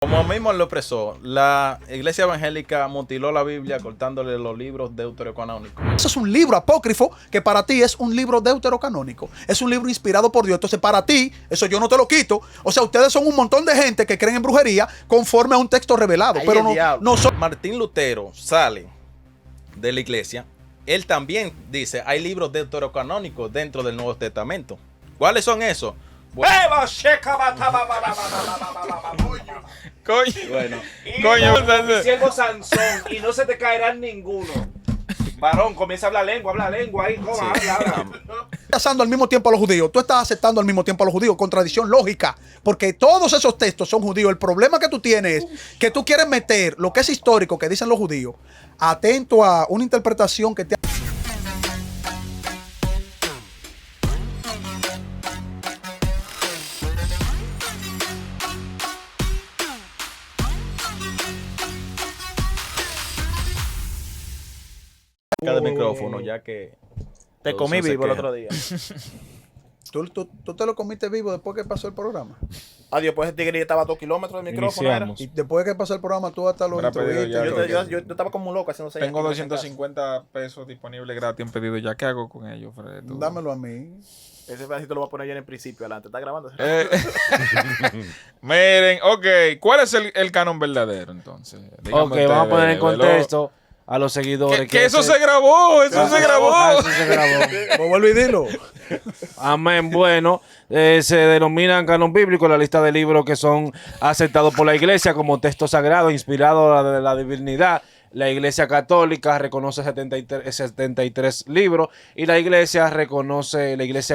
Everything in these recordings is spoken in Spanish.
Como mismo lo expresó, la iglesia evangélica mutiló la Biblia cortándole los libros deuterocanónicos. Eso es un libro apócrifo que para ti es un libro deuterocanónico. Es un libro inspirado por Dios. Entonces, para ti, eso yo no te lo quito. O sea, ustedes son un montón de gente que creen en brujería conforme a un texto revelado. Ahí pero no son. Martín Lutero sale de la iglesia. Él también dice, hay libros deuterocanónicos dentro del Nuevo Testamento. ¿Cuáles son esos? Bueno, coño, siervo Sansón, y no se te caerá ninguno. Varón, comienza a hablar lengua ahí, coma, habla. Rechazando al mismo tiempo a los judíos. Tú estás aceptando al mismo tiempo a los judíos. Contradicción lógica. Porque todos esos textos son judíos. El problema que tú tienes es que tú quieres meter lo que es histórico que dicen los judíos, atento a una interpretación que te. cada micrófono, ya que Te comí vivo el otro día. ¿Tú te lo comiste vivo después que pasó el programa? Adiós, pues ese tigre estaba a 2 kilómetros del micrófono. Iniciamos. Y después que pasó el programa, tú hasta lo Habrá pedido instruiste. ya. Yo estaba como un loco haciendo seis. Tengo 250 pesos disponibles gratis en pedido. ¿Ya qué hago con ellos, Fred? Tú- Dámelo a mí. Ese pedacito lo voy a poner yo en el principio, adelante. ¿Está grabando? Eh, Miren, ok. ¿Cuál es el canon verdadero entonces? Díganme Ok, vamos a ustedes, poner en velo. contexto a los seguidores. Que eso se grabó, eso se grabó. Eso se grabó. Pues vuelve y dilo. Amén. Bueno, se denominan canon bíblico la lista de libros que son aceptados por la iglesia como texto sagrado, inspirado de la divinidad. La iglesia católica reconoce 73 libros y la iglesia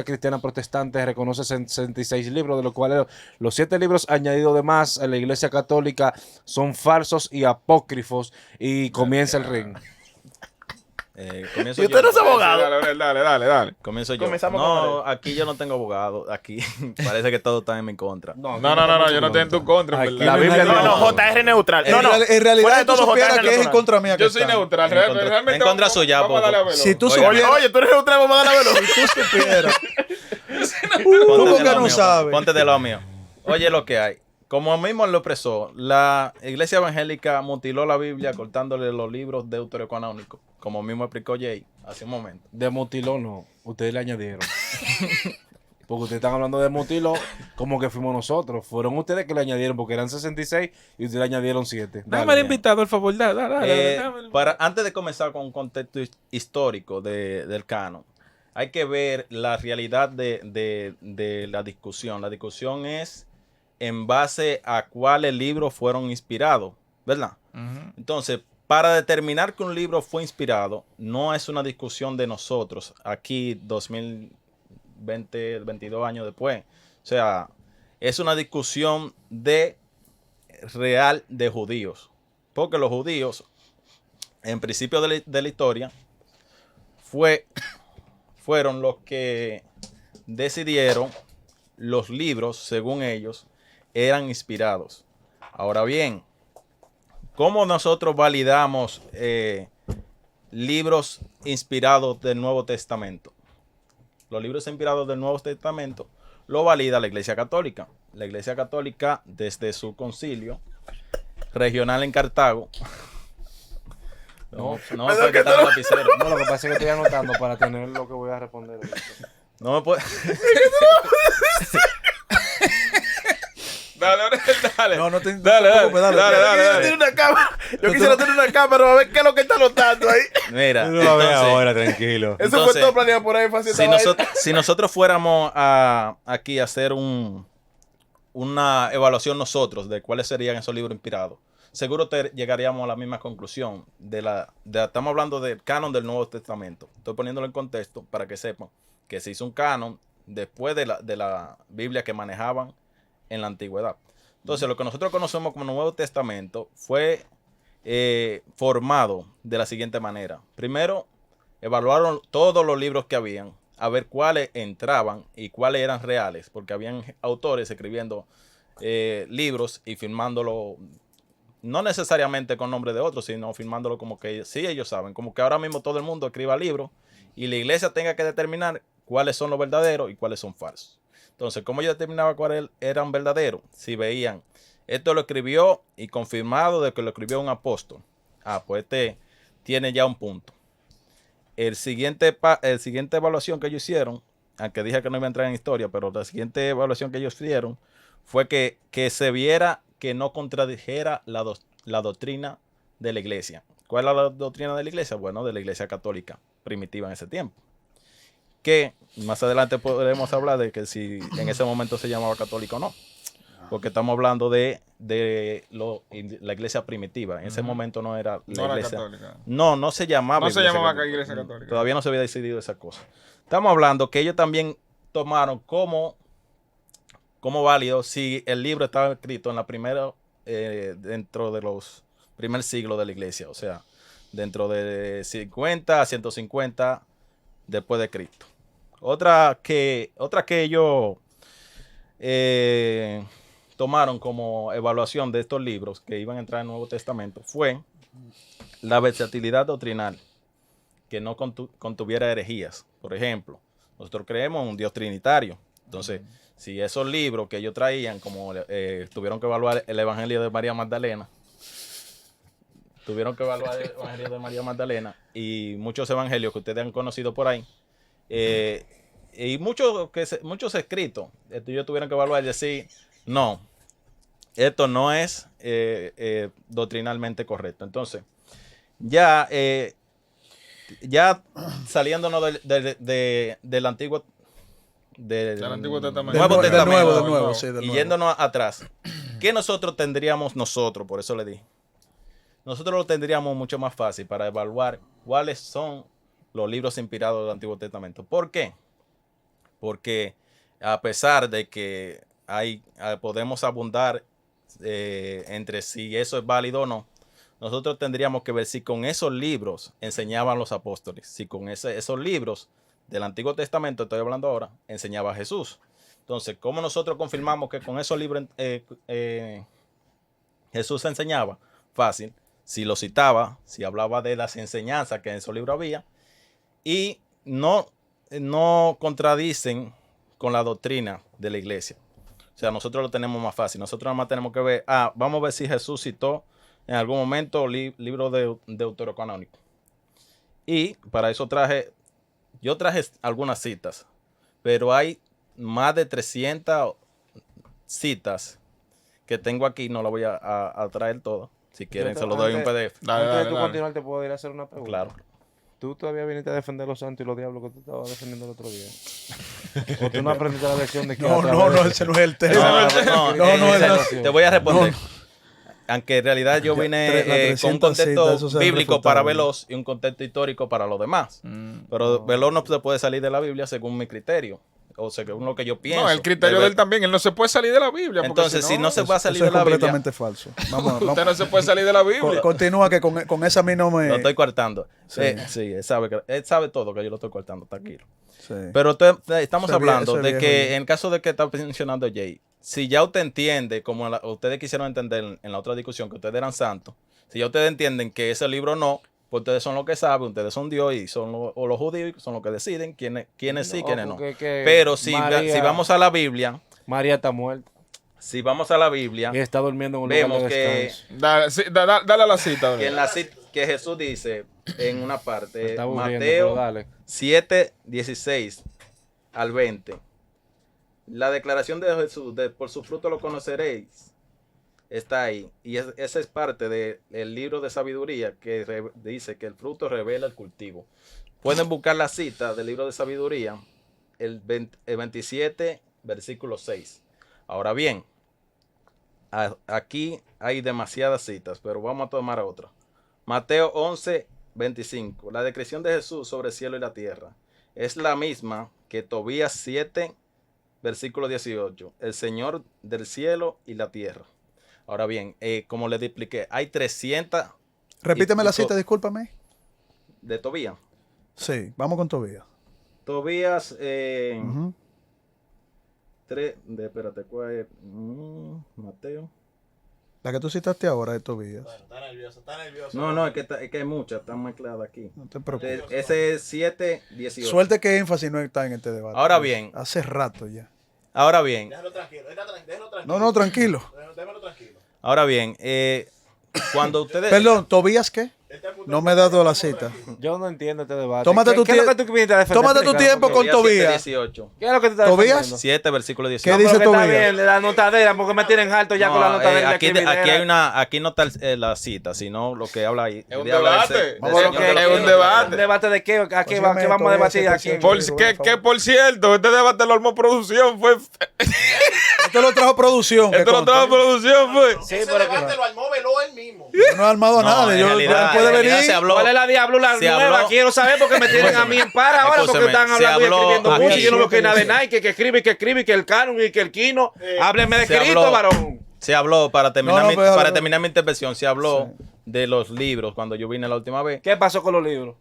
cristiana protestante reconoce 66 libros, de los cuales los 7 libros añadidos de más a la iglesia católica son falsos y apócrifos, y comienza el ring. comienzo ¿Y usted no es yo. abogado? Dale. Comienzo yo. Comenzamos No, con aquí yo no tengo abogado. Aquí parece que todo está en mi contra. No, yo no estoy en tu contra, en Aquí verdad. la Biblia No, JR neutral. No. En realidad, Fuera de tú todo, supieras JR que es en neutral. contra mía. Yo soy neutral, En contra- realmente. en contra suya, vamos a darle a poco. verlo. Si tú Oiga, supieras. Oye, tú eres neutral, vamos a darle a verlo. Si tú supieras. Ponte ¿Cómo de que lo no mío, sabes? Ponte de lo mío. Oye lo que hay. Como mismo lo expresó, la iglesia evangélica mutiló la Biblia cortándole los libros deuterocanónicos, como mismo explicó Jay hace un momento. De mutiló no, ustedes le añadieron. Porque ustedes están hablando de mutilo como que fuimos nosotros. Fueron ustedes que le añadieron, porque eran 66 y ustedes le añadieron 7. Dame al invitado, por favor. Dale. Antes de comenzar con un contexto histórico del canon, hay que ver la realidad de la discusión. La discusión es en base a cuáles libros fueron inspirados, ¿verdad? Entonces, para determinar que un libro fue inspirado, no es una discusión de nosotros, aquí 2020, 22 años después. O sea, es una discusión real de judíos. Porque los judíos, en principio de la historia, fueron los que decidieron los libros, según ellos, eran inspirados. Ahora bien, ¿cómo nosotros validamos libros inspirados del Nuevo Testamento? Los libros inspirados del Nuevo Testamento lo valida la Iglesia Católica. La Iglesia Católica, desde su concilio regional en Cartago. No fue que está el lapicero. No, lo que pasa es que estoy anotando para tener lo que voy a responder. No me puede. Dale. No te Dale. Yo quisiera tener una cámara para ver qué es lo que está anotando ahí. Mira, Lo veo entonces, ahora, tranquilo. Eso Entonces, fue todo planeado por ahí. Fácil si nosotros fuéramos aquí a hacer una evaluación nosotros de cuáles serían esos libros inspirados, seguro llegaríamos a la misma conclusión. Estamos hablando del canon del Nuevo Testamento. Estoy poniéndolo en contexto para que sepan que se hizo un canon después de la Biblia que manejaban en la antigüedad. Entonces, lo que nosotros conocemos como Nuevo Testamento fue formado de la siguiente manera. Primero, evaluaron todos los libros que habían, a ver cuáles entraban y cuáles eran reales, porque habían autores escribiendo libros y firmándolo, no necesariamente con nombre de otros, sino firmándolo como que sí ellos saben, como que ahora mismo todo el mundo escriba libros y la iglesia tenga que determinar cuáles son los verdaderos y cuáles son falsos. Entonces, ¿cómo ellos determinaban cuáles eran verdaderos? Si veían Esto lo escribió y confirmado de que lo escribió un apóstol. Pues este tiene ya un punto. El siguiente evaluación que ellos hicieron, aunque dije que no iba a entrar en historia, pero la siguiente evaluación que ellos hicieron fue que se viera que no contradijera la doctrina de la iglesia. ¿Cuál es la doctrina de la iglesia? Bueno, de la iglesia católica primitiva en ese tiempo. Que más adelante podremos hablar de que si en ese momento se llamaba católica o no. Porque estamos hablando de la iglesia primitiva. En ese momento no era la No era iglesia. católica. No se llamaba. No se llamaba iglesia católica. Todavía no se había decidido esa cosa. Estamos hablando que ellos también tomaron como válido si el libro estaba escrito en la primera, dentro de los primer siglo de la iglesia. O sea, dentro de 50 a 150 después de Cristo. Otra que ellos tomaron como evaluación de estos libros que iban a entrar en el Nuevo Testamento fue la versatilidad doctrinal, que no contuviera herejías. Por ejemplo, nosotros creemos en un Dios trinitario. Entonces, si esos libros que ellos traían, como tuvieron que evaluar el Evangelio de María Magdalena, y muchos evangelios que ustedes han conocido por ahí, y muchos escritos, ellos tuvieron que evaluar y decir, no, esto no es doctrinalmente correcto. Entonces, ya saliéndonos del Antiguo Testamento. Nuevo Testamento, del nuevo, sí, del y nuevo. yéndonos atrás, ¿qué nosotros tendríamos por eso le di? Nosotros lo tendríamos mucho más fácil para evaluar cuáles son los libros inspirados del Antiguo Testamento. ¿Por qué? Porque a pesar de que podemos abundar entre si eso es válido o no, nosotros tendríamos que ver si con esos libros enseñaban los apóstoles, si con esos libros del Antiguo Testamento, estoy hablando ahora, enseñaba Jesús. Entonces, ¿cómo nosotros confirmamos que con esos libros Jesús enseñaba? Fácil. Si lo citaba, si hablaba de las enseñanzas que en esos libros había, y no contradicen con la doctrina de la iglesia. O sea, nosotros lo tenemos más fácil. Nosotros nada más tenemos que ver, vamos a ver si Jesús citó en algún momento libro de deuterocanónico. Y para eso yo traje algunas citas, pero hay más de 300 citas que tengo aquí, no las voy a traer todas. Si quieren, se lo doy en un PDF. Antes de tú continuar, te puedo ir a hacer una pregunta. Claro. ¿Tú todavía viniste a defender los santos y los diablos que tú estabas defendiendo el otro día? ¿O tú no aprendiste la lección de que No, ese no es el tema. Te voy a responder. Aunque en realidad yo vine con un contexto bíblico para Veloz y un contexto histórico para los demás. Pero Veloz no se puede salir de la Biblia según mi criterio. O según lo que yo pienso. No, el criterio de él también. Él no se puede salir de la Biblia. Entonces, si no se va a salir Eso de es la Biblia. completamente falso. Usted no se puede salir de la Biblia. Continúa que con esa a mí no me... Lo estoy cortando. Sí. Sí, él sabe todo que yo lo estoy cortando, tranquilo. Sí. Pero estamos Ese hablando viejo de que viejo. en el caso de que está mencionando Jay, si ya usted entiende, como ustedes quisieron entender en la otra discusión, que ustedes eran santos, si ya ustedes entienden que ese libro no, pues ustedes son los que saben, ustedes son Dios y son los judíos son los que deciden quiénes sí, quiénes no. Pero si vamos a la Biblia, María está muerta si vamos a la Biblia, y está durmiendo en un vemos lugar de descanso. Dale a la cita. que, que Jesús dice en una Me parte, está aburriendo, pero Mateo dale. 7, 16 al 20. La declaración de Jesús, por su fruto lo conoceréis, está ahí. Y esa es parte del libro de sabiduría que dice que el fruto revela el cultivo. Pueden buscar la cita del libro de sabiduría, el 27, versículo 6. Ahora bien, aquí hay demasiadas citas, pero vamos a tomar otra. Mateo 11, 25. La descripción de Jesús sobre el cielo y la tierra es la misma que Tobías 7, versículo 18. El Señor del cielo y la tierra. Ahora bien, como les expliqué, hay 300... Repíteme la cita, discúlpame. De Tobías. Sí, vamos con Tobías. Tobías... Ujú. Espérate, ¿cuál es? Mateo. La que tú citaste ahora de Tobías. Está nervioso. No, es que hay muchas, están mezcladas aquí. No te preocupes. Ese es 7, 18. Suerte que énfasis no está en este debate. Ahora bien. Hace rato ya. Ahora bien, Déjalo tranquilo. No, tranquilo. Déjalo tranquilo. Ahora bien, cuando ustedes... Perdón, ¿Tobías qué? No me he dado la cita. Yo no entiendo este debate. Tómate tu ¿Qué es lo tiempo. que tú viniste a defender? Tómate tu Explícame, tiempo porque- con Tobías. 18. ¿Qué es lo que tú estás ¿Tobías? defendiendo? 7, versículo ¿Qué 18. dice Pero que está Tobías? bien, la notadera, porque me tienen alto ya con la notadera. aquí, aquí no está la cita, sino lo que habla ahí. Es un Quería hablar debate. del Vamos, señor lo que- de los es un cielos. debate. ¿Un debate de qué? ¿A qué, Pues qué vamos a debatir aquí? Que por cierto, este debate lo armó producción, fue. Esto lo trajo producción. que Esto lo conste. trajo producción, fue. Sí, Ese pero debate que- lo armó Veló él mismo. Yo no he armado No, nada. en Yo realidad- puede en realidad venir. se habló- ¿Cuál es la diablo se nueva? habló- Quiero saber porque me tienen a mí en para ahora porque Escúchame, están se hablando y habló escribiendo aquí- mucho y yo no veo que nada de Nike, que escribe, que el canon y que el Kino. Hábleme de Se Cristo, habló- varón. Se habló, para terminar, No, no, pero- para terminar mi intervención, se habló de los libros cuando yo vine la última vez, ¿Qué pasó con los libros?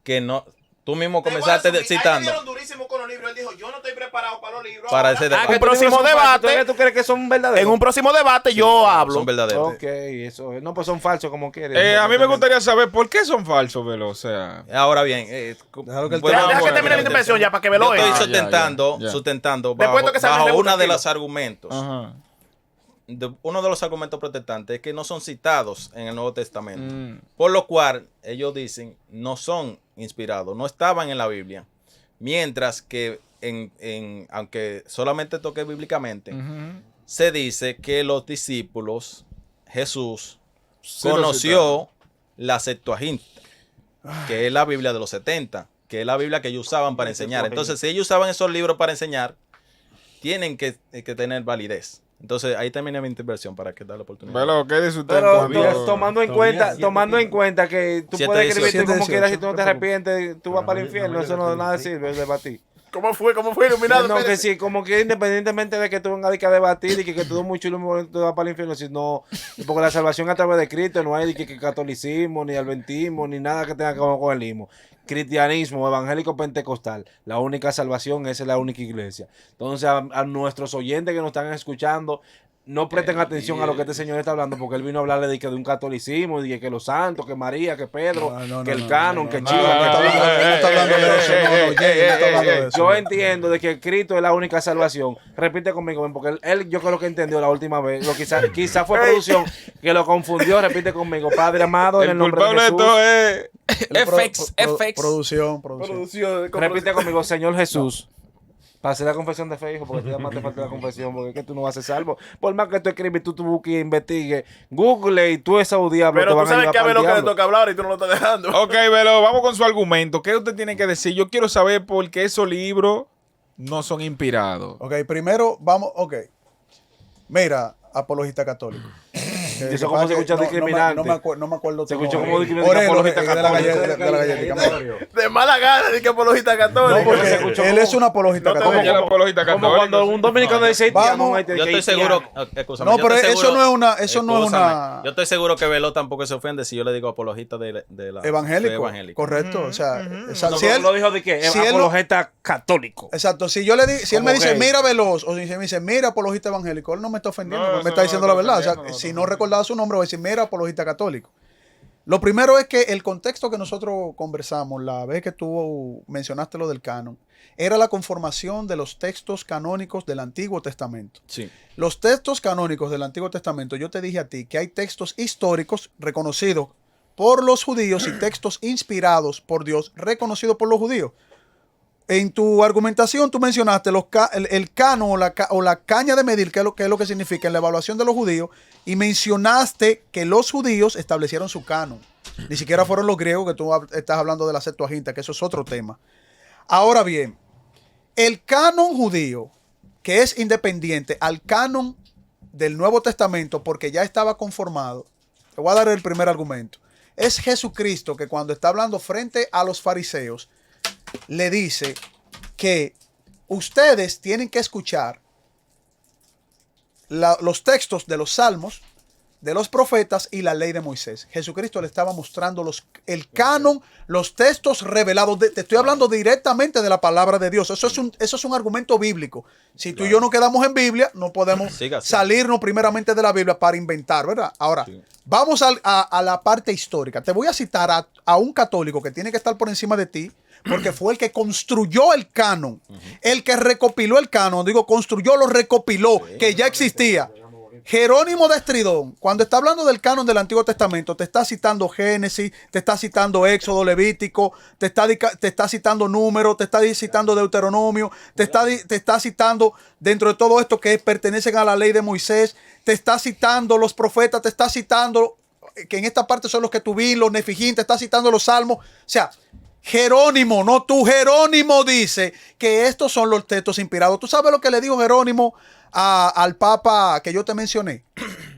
que no, tú mismo comenzaste citando. Ahí durísimo con los libros. Él dijo, yo no estoy preparado para los libros. Para ahora. ese debate. que Un tú próximo dices son falsos. debate. ¿Todavía tú crees que son verdaderos? En un próximo debate yo hablo. Son verdaderos. Ok, eso. No, pues son falsos como quieres. A mí me gustaría saber por qué son falsos, Velo. O sea. Ahora bien, Déjalo que él bueno, termine. Deja que bueno, termine mi intervención ya para que me lo Yo estoy oiga. sustentando, ya. sustentando Después bajo, que salga bajo el uno de tranquilo. los argumentos. Ajá. Uno de los argumentos protestantes es que no son citados en el Nuevo Testamento. Mm. Por lo cual, ellos dicen, no son inspirados, no estaban en la Biblia. Mientras que, aunque solamente toque bíblicamente, se dice que los discípulos, Jesús, Sí lo conoció la Septuaginta, que es la Biblia de los 70, que es la Biblia que ellos usaban para enseñar. Entonces, si ellos usaban esos libros para enseñar, tienen que tener validez. Entonces, ahí termina mi intervención para que dé la oportunidad. Velo, ¿qué dice usted? Pero cuando- tomando en cuenta que tú Siete, puedes escribir tú 18. como quieras y tú no te arrepientes, tú vas para el infierno, eso no nada sirve es debatir. ¿Cómo fue? ¿Cómo fue iluminado? No, que sí, como que independientemente de que tú vengas a debatir y que tú muy chulo y muy bonito, tú vas para el infierno, sino porque la salvación a través de Cristo no hay de que catolicismo, ni adventismo, ni nada que tenga que ver con el ismo. Cristianismo, evangélico pentecostal, la única salvación es la única iglesia. Entonces, a nuestros oyentes que nos están escuchando, no presten atención a lo que este señor está hablando, porque él vino a hablarle de un catolicismo, de que los santos, que María, que Pedro, No, que el no, canon, no, que no, Chiva. no, no está hablando de eso, no, no, Jay, no está hablando de eso. Yo entiendo de que Cristo es la única salvación. Repite conmigo, ven, porque él yo creo que entendió la última vez. Quizá fue producción que lo confundió. Repite conmigo, Padre amado, en el El nombre de culpable de Jesús. esto es. El FX, pro- FX. Producción. Repite conmigo, Señor Jesús. Para hacer la confesión de fe, hijo, porque te más te falta la confesión, porque es que tú no vas a ser salvo. Por más que tú escribes, tú busques y investigues, Google y tú esos diablos Pero te tú van a sabes llevar que a para ver el lo que le diablo. toca hablar y tú no lo estás dejando. Ok, Velo, vamos con su argumento. ¿Qué usted tiene que decir? Yo quiero saber por qué esos libros no son inspirados. Ok, primero vamos. Ok. Mira, apologista católico. Que- Eso que como pasa se que escucha discriminante. No me acuerdo. Se tu escuchó nombre. como discriminante, Orelo, apologista de la católico. galletica, de la galletica. De mala gana, de que apologista No, católico. porque se escuchó él como- es un apologista No te católico. Ella es apologista Como católico, cuando sí. un dominicano dice Vamos, haitiano, ahí te Yo dice estoy haitiano. seguro, escúchame, No, yo pero estoy eso seguro- no es una- eso no es escúchame, una- Yo estoy seguro que Velo tampoco se ofende si yo le digo apologista de la fe Evangélico. evangélica. Correcto. O sea, No, si él, lo dijo de que si él no- apologeta católico. exacto, si yo le di, si él Como me dice gay. mira Veloz, o si me dice mira apologista evangélico, él no me está ofendiendo, No, me eso está no diciendo lo la está verdad. O sea, ofendiendo, no si está no recordaba su nombre, voy a decir mira apologista católico. Lo primero es que el contexto que nosotros conversamos, la vez que tú mencionaste lo del canon, era la conformación de los textos canónicos del Antiguo Testamento. Sí. Los textos canónicos del Antiguo Testamento, yo te dije a ti que hay textos históricos reconocidos por los judíos y textos inspirados por Dios reconocidos por los judíos. En tu argumentación tú mencionaste el canon o la caña de medir, que es lo que significa en la evaluación de los judíos, y mencionaste que los judíos establecieron su canon. Ni siquiera fueron los griegos, que tú estás hablando de la Septuaginta, que eso es otro tema. Ahora bien, el canon judío, que es independiente al canon del Nuevo Testamento, porque ya estaba conformado, te voy a dar el primer argumento. Es Jesucristo que cuando está hablando frente a los fariseos, le dice que ustedes tienen que escuchar los textos de los salmos, de los profetas y la ley de Moisés. Jesucristo le estaba mostrando el canon, los textos revelados. Te estoy hablando directamente de la palabra de Dios. Eso es un argumento bíblico. Si tú y yo no quedamos en Biblia, no podemos Siga así. salirnos primeramente de la Biblia para inventar, ¿verdad? Ahora, vamos a la parte histórica. Te voy a citar a un católico que tiene que estar por encima de ti, porque fue el que construyó el canon, el que recopiló el canon, construyó, lo recopiló, que ya existía. Jerónimo de Estridón, cuando está hablando del canon del Antiguo Testamento, te está citando Génesis, te está citando Éxodo, Levítico, te está citando Número, te está citando Deuteronomio, te está citando dentro de todo esto que pertenecen a la ley de Moisés, te está citando los profetas, te está citando, que en esta parte son los que tuviste, los Nefijín, te está citando los salmos. O sea, Jerónimo, no tú, Jerónimo dice que estos son los textos inspirados. ¿Tú sabes lo que le dijo Jerónimo al Papa que yo te mencioné?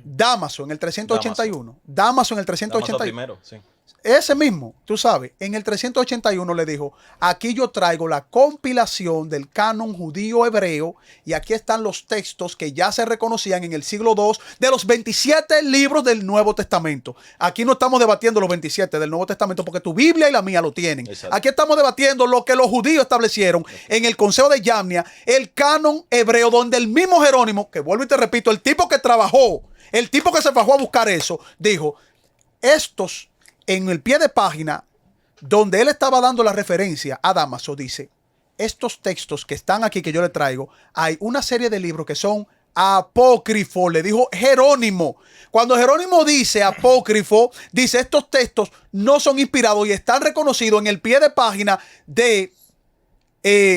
Dámaso en el 381. Dámaso en el 381. Primero, sí. Ese mismo, tú sabes, en el 381 le dijo, aquí yo traigo la compilación del canon judío hebreo y aquí están los textos que ya se reconocían en el siglo II de los 27 libros del Nuevo Testamento. Aquí no estamos debatiendo los 27 del Nuevo Testamento porque tu Biblia y la mía lo tienen. Exacto. Aquí estamos debatiendo lo que los judíos establecieron en el Consejo de Yamnia, el canon hebreo, donde el mismo Jerónimo, que vuelvo y te repito, el tipo que trabajó, el tipo que se bajó a buscar eso, dijo, estos... En el pie de página, donde él estaba dando la referencia a Dámaso, dice, estos textos que están aquí que yo le traigo, hay una serie de libros que son apócrifos, le dijo Jerónimo. Cuando Jerónimo dice apócrifo, dice estos textos no son inspirados y están reconocidos en el pie de página de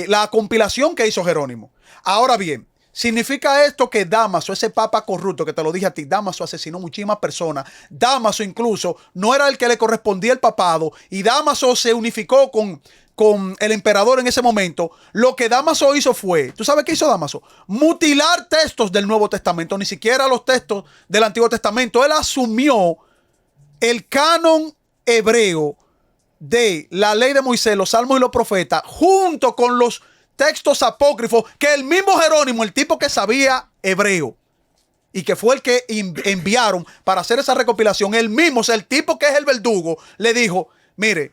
la compilación que hizo Jerónimo. Ahora bien, ¿significa esto que Dámaso, ese papa corrupto que te lo dije a ti, Dámaso asesinó muchísimas personas? Dámaso incluso no era el que le correspondía el papado y Dámaso se unificó con el emperador en ese momento. Lo que Dámaso hizo fue, ¿tú sabes qué hizo Dámaso? Mutilar textos del Nuevo Testamento, ni siquiera los textos del Antiguo Testamento. Él asumió el canon hebreo de la ley de Moisés, los salmos y los profetas, junto con los textos apócrifos que el mismo Jerónimo, el tipo que sabía hebreo y que fue el que enviaron para hacer esa recopilación, él mismo, o sea, el tipo que es el verdugo, le dijo, mire,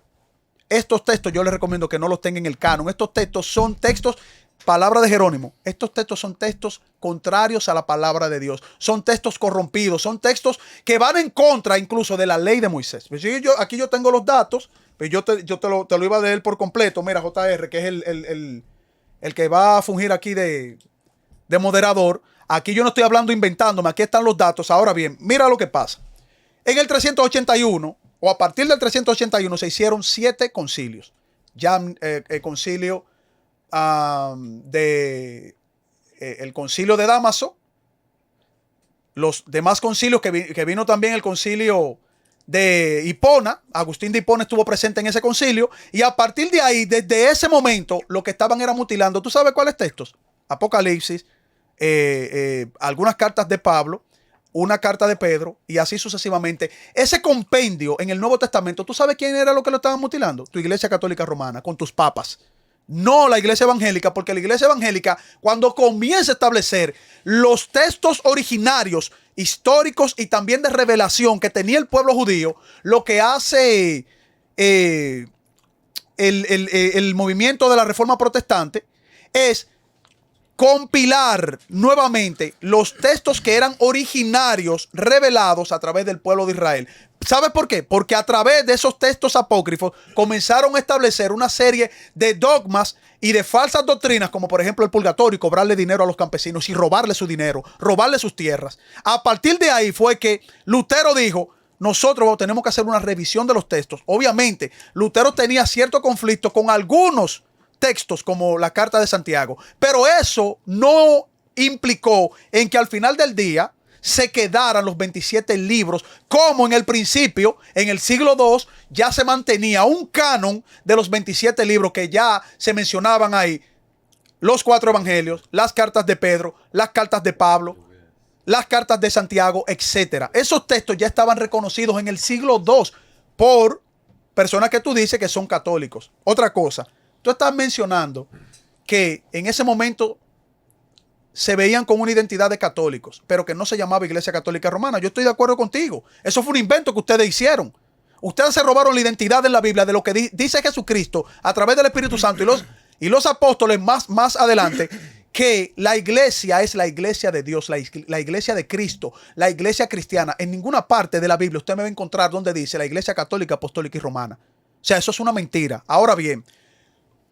estos textos yo les recomiendo que no los tengan en el canon. Estos textos son textos, palabra de Jerónimo, estos textos son textos contrarios a la palabra de Dios. Son textos corrompidos, son textos que van en contra incluso de la ley de Moisés. Pues aquí yo tengo los datos, pues yo te lo iba a leer por completo. Mira, JR, que es el que va a fungir aquí de moderador. Aquí yo no estoy hablando inventándome, aquí están los datos. Ahora bien, mira lo que pasa. En el 381, o a partir del 381, se hicieron 7 concilios. Ya el concilio el concilio de Dámaso, los demás concilios que vino también el concilio de Hipona. Agustín de Hipona estuvo presente en ese concilio y a partir de ahí, desde ese momento, lo que estaban era mutilando. ¿Tú sabes cuáles textos? Apocalipsis, algunas cartas de Pablo, una carta de Pedro y así sucesivamente. Ese compendio en el Nuevo Testamento, ¿tú sabes quién era lo que lo estaban mutilando? Tu Iglesia Católica Romana, con tus papas. No la Iglesia Evangélica, porque la Iglesia Evangélica, cuando comienza a establecer los textos originarios, históricos y también de revelación que tenía el pueblo judío, lo que hace el movimiento de la Reforma Protestante es compilar nuevamente los textos que eran originarios revelados a través del pueblo de Israel. ¿Sabes por qué? Porque a través de esos textos apócrifos comenzaron a establecer una serie de dogmas y de falsas doctrinas, como por ejemplo el purgatorio y cobrarle dinero a los campesinos y robarle su dinero, robarle sus tierras. A partir de ahí fue que Lutero dijo, nosotros tenemos que hacer una revisión de los textos. Obviamente, Lutero tenía cierto conflicto con algunos textos como la Carta de Santiago, pero eso no implicó en que al final del día se quedaran los 27 libros, como en el principio, en el siglo II, ya se mantenía un canon de los 27 libros que ya se mencionaban ahí, los 4 evangelios, las cartas de Pedro, las cartas de Pablo, las cartas de Santiago, etc. Esos textos ya estaban reconocidos en el siglo II por personas que tú dices que son católicos. Otra cosa, tú estás mencionando que en ese momento se veían con una identidad de católicos, pero que no se llamaba Iglesia Católica Romana. Yo estoy de acuerdo contigo. Eso fue un invento que ustedes hicieron. Ustedes se robaron la identidad en la Biblia de lo que dice Jesucristo a través del Espíritu Santo y los apóstoles más adelante, que la iglesia es la iglesia de Dios, la iglesia de Cristo, la iglesia cristiana. En ninguna parte de la Biblia usted me va a encontrar donde dice la Iglesia Católica, Apostólica y Romana. O sea, eso es una mentira. Ahora bien,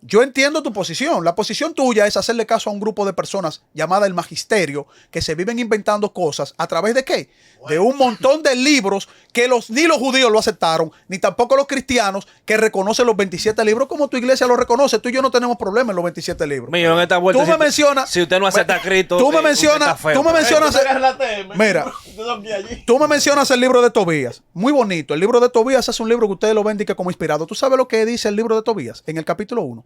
Yo entiendo tu posición. La posición tuya es hacerle caso a un grupo de personas llamada el magisterio que se viven inventando cosas a través de ¿qué? De un montón de libros que ni los judíos lo aceptaron, ni tampoco los cristianos que reconocen los 27 libros como tu iglesia lo reconoce. Tú y yo no tenemos problema en los 27 libros. Mío, en esta vuelta, Tú me mencionas... si usted no acepta a Cristo, Tú me usted mencionas... está feo. Tú me mencionas... TM. Mira, allí. tú me mencionas el libro de Tobías. Muy bonito. El libro de Tobías es un libro que ustedes lo ven como inspirado. ¿Tú sabes lo que dice el libro de Tobías en el capítulo 1?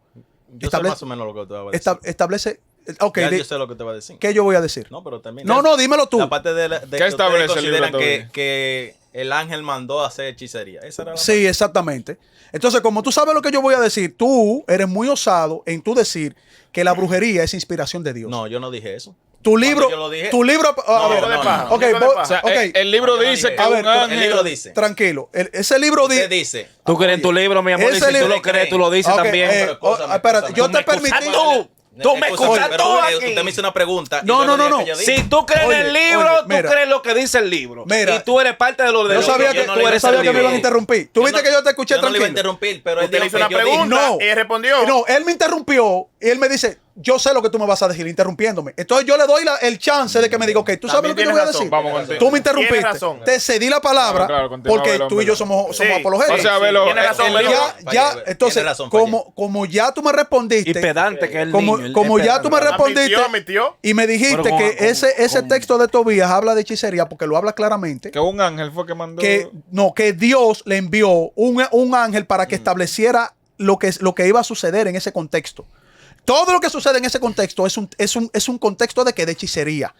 Yo sé más o menos lo que te va a decir. Establece... Ok, Ya yo sé lo que te va a decir. ¿qué yo voy a decir? No, pero también. No, dímelo tú. La parte de ¿Qué que establece ustedes el libro de consideran Tobías? que el ángel mandó a hacer hechicería. Esa era la Sí, exactamente. Entonces, como tú sabes lo que yo voy a decir, tú eres muy osado en tú decir que la brujería es inspiración de Dios. No, yo no dije eso. Tu libro, yo lo dije- tu libro, a No, ver, no, no, no. ok, Libro de paja. O sea, ok, el libro No, yo no dice dije que eso. un A ver, ángel... El libro dice. tranquilo. Ese libro Usted dice, dice. Tú crees en tu libro, mi amor, y Ese si tú libro- lo crees, tú lo dices Ok, también. pero escúchame, espérate, yo Tú te me permití. excusas tú me excusas pero tú usted aquí. me hizo una pregunta. y No, luego no, dije no, que no. yo dije. Si tú crees en el Oye, libro, oye, tú mira. crees lo que dice el libro. Mira. Y tú eres parte de lo de Yo lo sabía que que no tú le iba a eres sabía que me interrumpir. iban a interrumpir. Tú viste que yo te escuché Yo no le iba a tranquilo. interrumpir, pero él Usted le dijo hizo una que yo dije. pregunta No. y él respondió. No, él me interrumpió y él me dice, yo sé lo que tú me vas a decir, interrumpiéndome. Entonces yo le doy el chance de que me diga, ok, tú sabes lo que yo También voy a tienes decir. razón. Vamos contigo. Tú me interrumpiste. Tienes razón. Te cedí la palabra Claro, continúa, porque Abelón, tú y yo ¿verdad? somos Sí. apologéticos. O sea, Abelón, Tiene razón, el Abelón. libro- Entonces, Tiene razón, fallé. como ya tú me respondiste, Y pedante que es el como, niño. como ya tú me respondiste Admitió. y me dijiste Pero con- que ese con- texto de Tobías habla de hechicería porque lo habla claramente, Que un ángel fue que mandó... que Dios le envió un ángel para que estableciera lo que iba a suceder en ese contexto. Todo lo que sucede en ese contexto es un contexto de hechicería.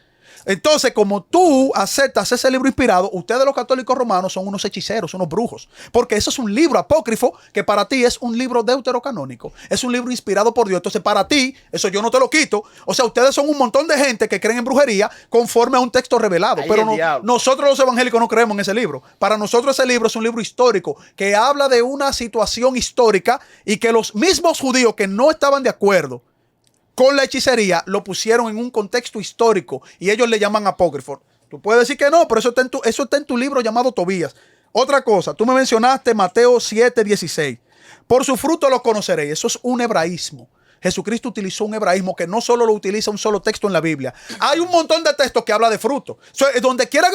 Entonces, como tú aceptas ese libro inspirado, ustedes los católicos romanos son unos hechiceros, unos brujos. Porque eso es un libro apócrifo que para ti es un libro deuterocanónico. Es un libro inspirado por Dios. Entonces, para ti, eso yo no te lo quito. O sea, ustedes son un montón de gente que creen en brujería conforme a un texto revelado. Ahí Pero el diablo. nosotros los evangélicos no creemos en ese libro. Para nosotros ese libro es un libro histórico que habla de una situación histórica y que los mismos judíos que no estaban de acuerdo con la hechicería lo pusieron en un contexto histórico y ellos le llaman apócrifo. Tú puedes decir que no, pero eso está en tu libro llamado Tobías. Otra cosa, tú me mencionaste Mateo 7:16. Por su fruto los conoceréis. Eso es un hebraísmo. Jesucristo utilizó un hebraísmo que no solo lo utiliza un solo texto en la Biblia. Hay un montón de textos que habla de fruto. Donde quiera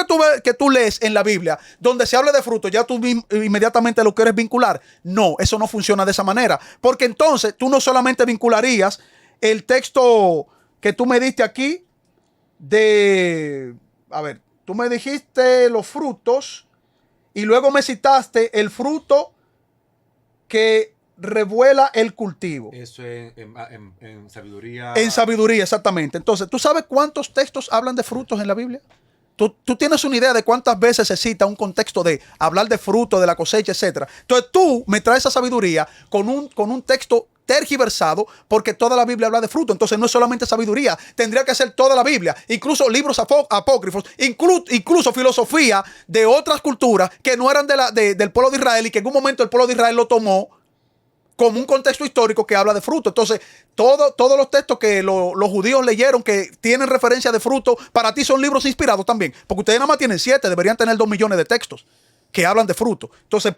que tú lees en la Biblia, donde se hable de fruto, ya tú inmediatamente lo quieres vincular. No, eso no funciona de esa manera. Porque entonces tú no solamente vincularías el texto que tú me diste aquí tú me dijiste los frutos y luego me citaste el fruto que revuela el cultivo. Eso en sabiduría. En sabiduría, exactamente. Entonces, ¿tú sabes cuántos textos hablan de frutos en la Biblia? ¿Tú tienes una idea de cuántas veces se cita un contexto de hablar de fruto, de la cosecha, etcétera? Entonces tú me traes esa sabiduría con un texto tergiversado porque toda la Biblia habla de fruto. Entonces no es solamente sabiduría, tendría que ser toda la Biblia, incluso libros apócrifos, incluso filosofía de otras culturas que no eran del pueblo de Israel y que en un momento el pueblo de Israel lo tomó como un contexto histórico que habla de fruto. Entonces, todos los textos que los judíos leyeron que tienen referencia de fruto, para ti son libros inspirados también. Porque ustedes nada más tienen 7, deberían tener 2 millones de textos que hablan de fruto. Entonces,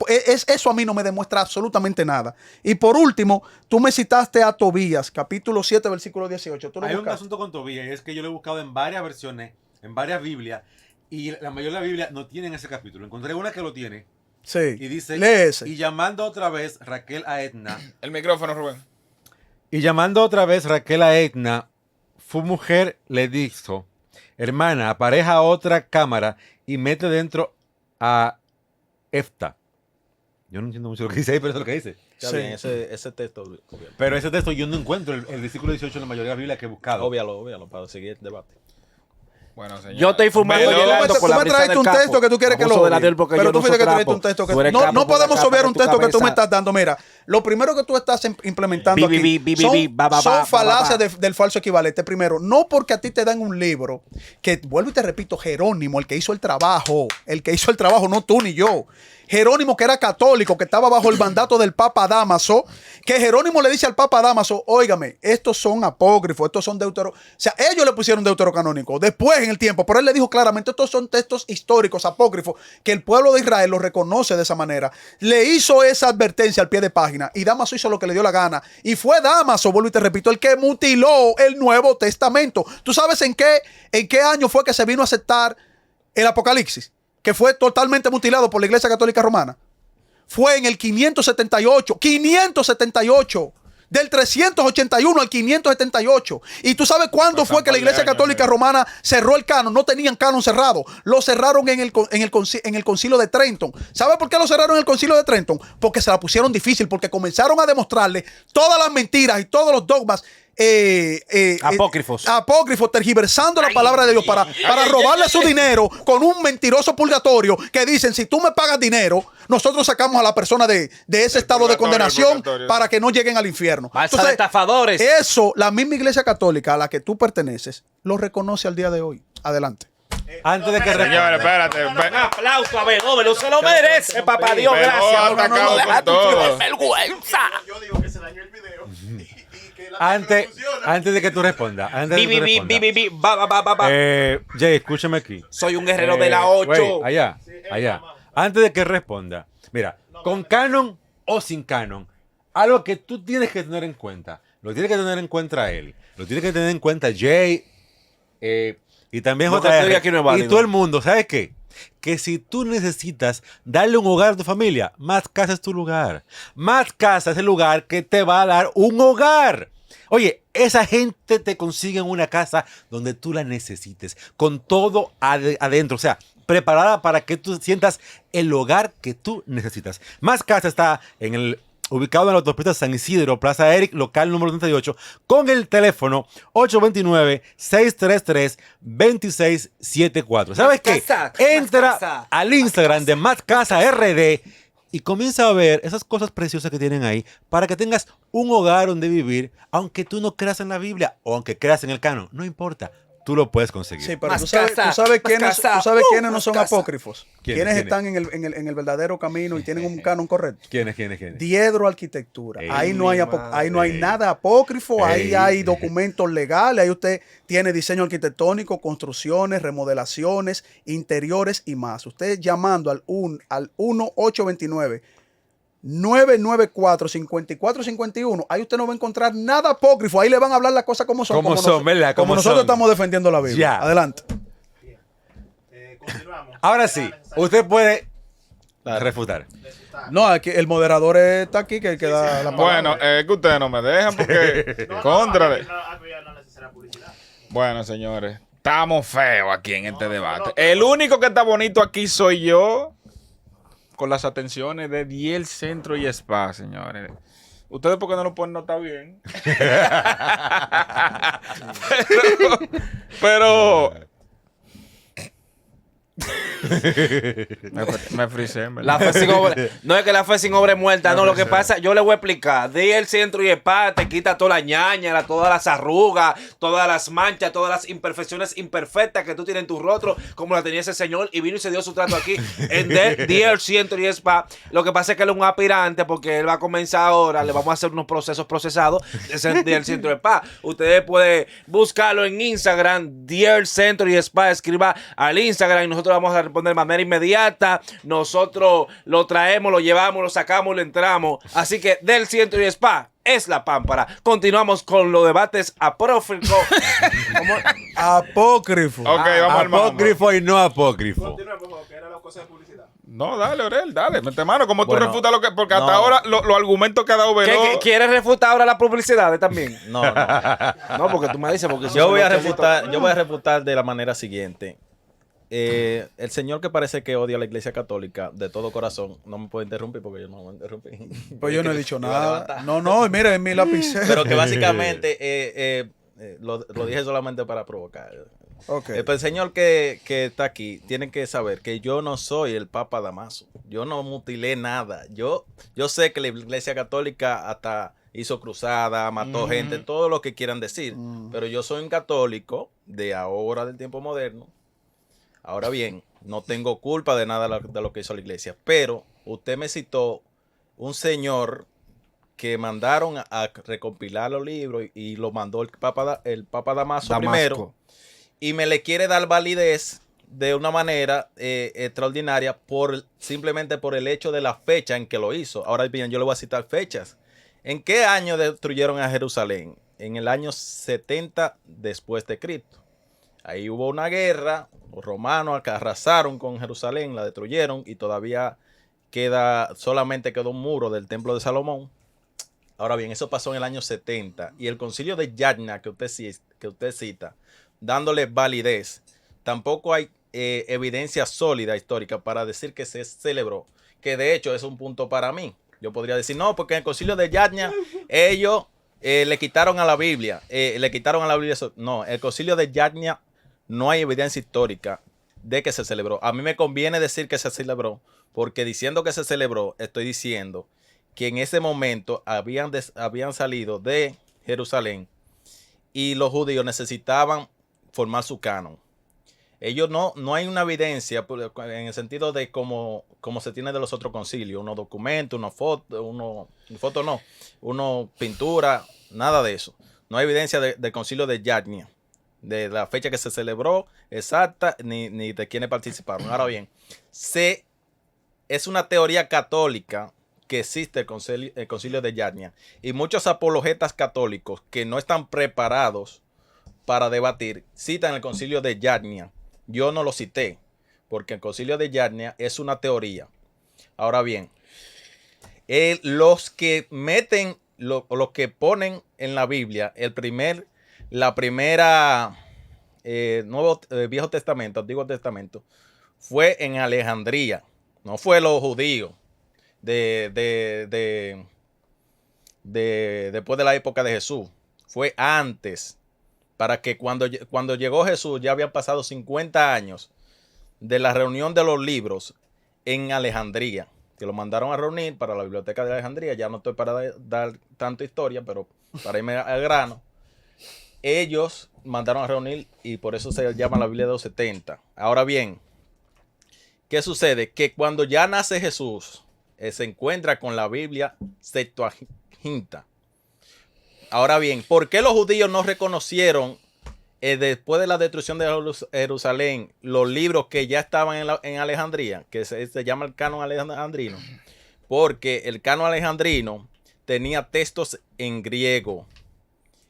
eso a mí no me demuestra absolutamente nada. Y por último, tú me citaste a Tobías, capítulo 7, versículo 18. ¿Tú lo Hay un buscaste? asunto con Tobías y es que yo lo he buscado en varias versiones, en varias Biblias, y la mayoría de las Biblias no tienen ese capítulo. Encontré una que lo tiene Sí. y dice: Lee ese. y llamando otra vez Raquel a Etna, El micrófono, Rubén. y llamando otra vez Raquel a Etna, su mujer le dijo: hermana, apareja otra cámara y mete dentro a Efta. Yo no entiendo mucho lo que dice ahí, pero eso es lo que dice. Está Sí. bien, ese texto, obvialo. Pero ese texto yo no encuentro el versículo 18 en la mayoría de las Biblias que he buscado. Obvialo para seguir el debate. Bueno, señor. Yo estoy fumando Abelón, llegando Tú con la me brisa traiste del un capo. texto que tú quieres que Abuso lo de la odie. del porque Pero yo tú no fuiste soy que traiste trapo. un texto que Tú eres no capo, podemos capo, obviar un tu texto que tú cabeza. me estás dando. Mira, lo primero que tú estás implementando Bi, bi, bi, aquí bi, bi, ba, ba, ba, son ba, ba, falacias ba. del falso equivalente. Primero, no porque a ti te dan un libro, que vuelvo y te repito, Jerónimo, el que hizo el trabajo, no tú ni yo. Jerónimo, que era católico, que estaba bajo el mandato del Papa Dámaso, que Jerónimo le dice al Papa Dámaso: óigame, estos son apócrifos, estos son deutero. O sea, ellos le pusieron deuterocanónico. Después en el tiempo, pero él le dijo claramente, estos son textos históricos, apócrifos, que el pueblo de Israel los reconoce de esa manera. Le hizo esa advertencia al pie de página y Damaso hizo lo que le dio la gana. Y fue Damaso, vuelvo y te repito, el que mutiló el Nuevo Testamento. ¿Tú sabes en qué año fue que se vino a aceptar el Apocalipsis? Que fue totalmente mutilado por la Iglesia Católica Romana. Fue en el 578. 578. Del 381 al 578. ¿Y tú sabes cuándo fue que la Iglesia Católica Romana cerró el canon? No tenían canon cerrado. Lo cerraron en el concilio de Trenton. ¿Sabe por qué lo cerraron en el concilio de Trenton? Porque se la pusieron difícil, porque comenzaron a demostrarle todas las mentiras y todos los dogmas apócrifos, tergiversando la palabra de Dios para robarle su dinero con un mentiroso purgatorio que dicen, si tú me pagas dinero, nosotros sacamos a la persona de ese estado de condenación para que no lleguen al infierno. Entonces, estafadores. Eso, la misma Iglesia Católica a la que tú perteneces, lo reconoce al día de hoy. Adelante. Antes de que Señores, espérate. Un aplauso a Beethoven, se lo merece, papá Dios, gracias. Atacado con todo. Vergüenza. Yo digo que se dañó el video. Antes de que tú respondas. Jay, escúchame aquí. Soy un guerrero de la 8. Wait, allá. Antes de que responda. Mira, con canon o sin canon, algo que tú tienes que tener en cuenta. Lo tiene que tener en cuenta él. Lo tiene que tener en cuenta Jay. Y también Lo que estoy JR. aquí no es válido. Y todo el mundo. ¿Sabes qué? Que si tú necesitas darle un hogar a tu familia, Más Casa es tu lugar. Más Casa es el lugar que te va a dar un hogar. Oye, esa gente te consigue en una casa donde tú la necesites, con todo adentro, o sea, preparada para que tú sientas el hogar que tú necesitas. Más Casa está ubicado en la autopista San Isidro, Plaza Eric, local número 38, con el teléfono 829-633-2674. ¿Sabes qué? Entra al Instagram de Más Casa RD y comienza a ver esas cosas preciosas que tienen ahí para que tengas un hogar donde vivir, aunque tú no creas en la Biblia o aunque creas en el canon. No importa, tú lo puedes conseguir. Sí, pero Más tú sabes quiénes no son apócrifos. ¿Quiénes están en el verdadero camino y tienen un canon correcto? ¿Quiénes? Diedro Arquitectura. Ey, Ahí no hay nada apócrifo, ahí hay documentos legales, ahí usted tiene diseño arquitectónico, construcciones, remodelaciones, interiores y más. Usted llamando al 1-829-994-5451, ahí usted no va a encontrar nada apócrifo, ahí le van a hablar las cosas como son. ¿Verdad? Como nosotros estamos defendiendo la Biblia. Ya. Adelante. Continuamos. Ahora sí, usted puede refutar. No, aquí el moderador está aquí, que da la palabra. Bueno, es que ustedes no me dejan porque... Contra. Bueno, señores, estamos feos aquí en este debate. El único que está bonito aquí soy yo, con las atenciones de Diel Centro y Spa, señores. Ustedes, ¿por qué no lo pueden notar bien? pero me frisé, en verdad. La fe sin obra, no es que la fe sin obra es muerta, no, lo que pasa, yo le voy a explicar. Diel Centro y Spa te quita toda la ñaña, todas las arrugas, todas las manchas, todas las imperfecciones imperfectas que tú tienes en tu rostro, como la tenía ese señor, y vino y se dio su trato aquí en Diel Centro y Spa. Lo que pasa es que él es un aspirante porque él va a comenzar ahora, le vamos a hacer unos procesos procesados de Diel Centro y Spa. Ustedes pueden buscarlo en Instagram, Diel Centro y Spa, escriba al Instagram y nosotros vamos a responder de manera inmediata. Nosotros lo traemos, lo llevamos, lo sacamos, lo entramos. Así que Del Centro y Spa es la pámpara. Continuamos con los debates apócrifos. Apócrifo. Ok, vamos al mambo. Apócrifo y no apócrifo. Continúa, por favor, que era la cosa de publicidad. No, dale, Orel, dale. Mete mano, como tú Bueno, refutas lo que... Porque hasta no. ahora los argumentos que ha dado ¿Qué, Veloz... ¿Quieres refutar ahora las publicidades también? No. No, porque tú me dices, porque Yo voy a refutar de la manera siguiente. El señor que parece que odia a la Iglesia Católica de todo corazón, no me puede interrumpir porque yo no me interrumpí. Pues yo no he dicho nada. No, mire, en mi lapicero. Pero que básicamente lo dije solamente para provocar. Ok. Pero el señor que está aquí tiene que saber que yo no soy el Papa Damaso. Yo no mutilé nada. Yo sé que la Iglesia Católica hasta hizo cruzada, mató gente, todo lo que quieran decir. Pero yo soy un católico de ahora, del tiempo moderno. Ahora bien, no tengo culpa de nada de lo que hizo la iglesia, pero usted me citó un señor que mandaron a recompilar los libros y lo mandó el Papa Damaso primero. y me le quiere dar validez de una manera extraordinaria simplemente por el hecho de la fecha en que lo hizo. Ahora bien, yo le voy a citar fechas. ¿En qué año destruyeron a Jerusalén? En el año 70 después de Cristo. Ahí hubo una guerra, los romanos arrasaron con Jerusalén, la destruyeron y todavía solamente quedó un muro del templo de Salomón. Ahora bien, eso pasó en el año 70 y el concilio de Yagna que usted cita, dándole validez, tampoco hay evidencia sólida histórica para decir que se celebró, que de hecho es un punto para mí. Yo podría decir, no, porque en el concilio de Yagna ellos le quitaron a la Biblia, No, el concilio de Yagna no hay evidencia histórica de que se celebró. A mí me conviene decir que se celebró, porque diciendo que se celebró, estoy diciendo que en ese momento habían salido de Jerusalén y los judíos necesitaban formar su canon. Ellos no hay una evidencia en el sentido de como se tiene de los otros concilios, unos documentos, uno pintura, nada de eso. No hay evidencia del concilio de Yagna, de la fecha que se celebró exacta, ni de quienes participaron. Ahora bien, es una teoría católica que existe el concilio de Yagna y muchos apologetas católicos que no están preparados para debatir citan el concilio de Yagna. Yo no lo cité porque el concilio de Yagna es una teoría. Ahora bien, los que meten, los que ponen en la Biblia Viejo Testamento, Antiguo Testamento, fue en Alejandría, no fue los judíos después de la época de Jesús, fue antes, para que cuando llegó Jesús ya habían pasado 50 años de la reunión de los libros en Alejandría, que lo mandaron a reunir para la biblioteca de Alejandría. Ya no estoy para dar tanto historia, pero para irme al grano. Ellos mandaron a reunir y por eso se llama la Biblia de los 70. Ahora bien, ¿qué sucede? Que cuando ya nace Jesús, se encuentra con la Biblia Septuaginta. Ahora bien, ¿por qué los judíos no reconocieron después de la destrucción de Jerusalén los libros que ya estaban en Alejandría, que se llama el canon alejandrino? Porque el canon alejandrino tenía textos en griego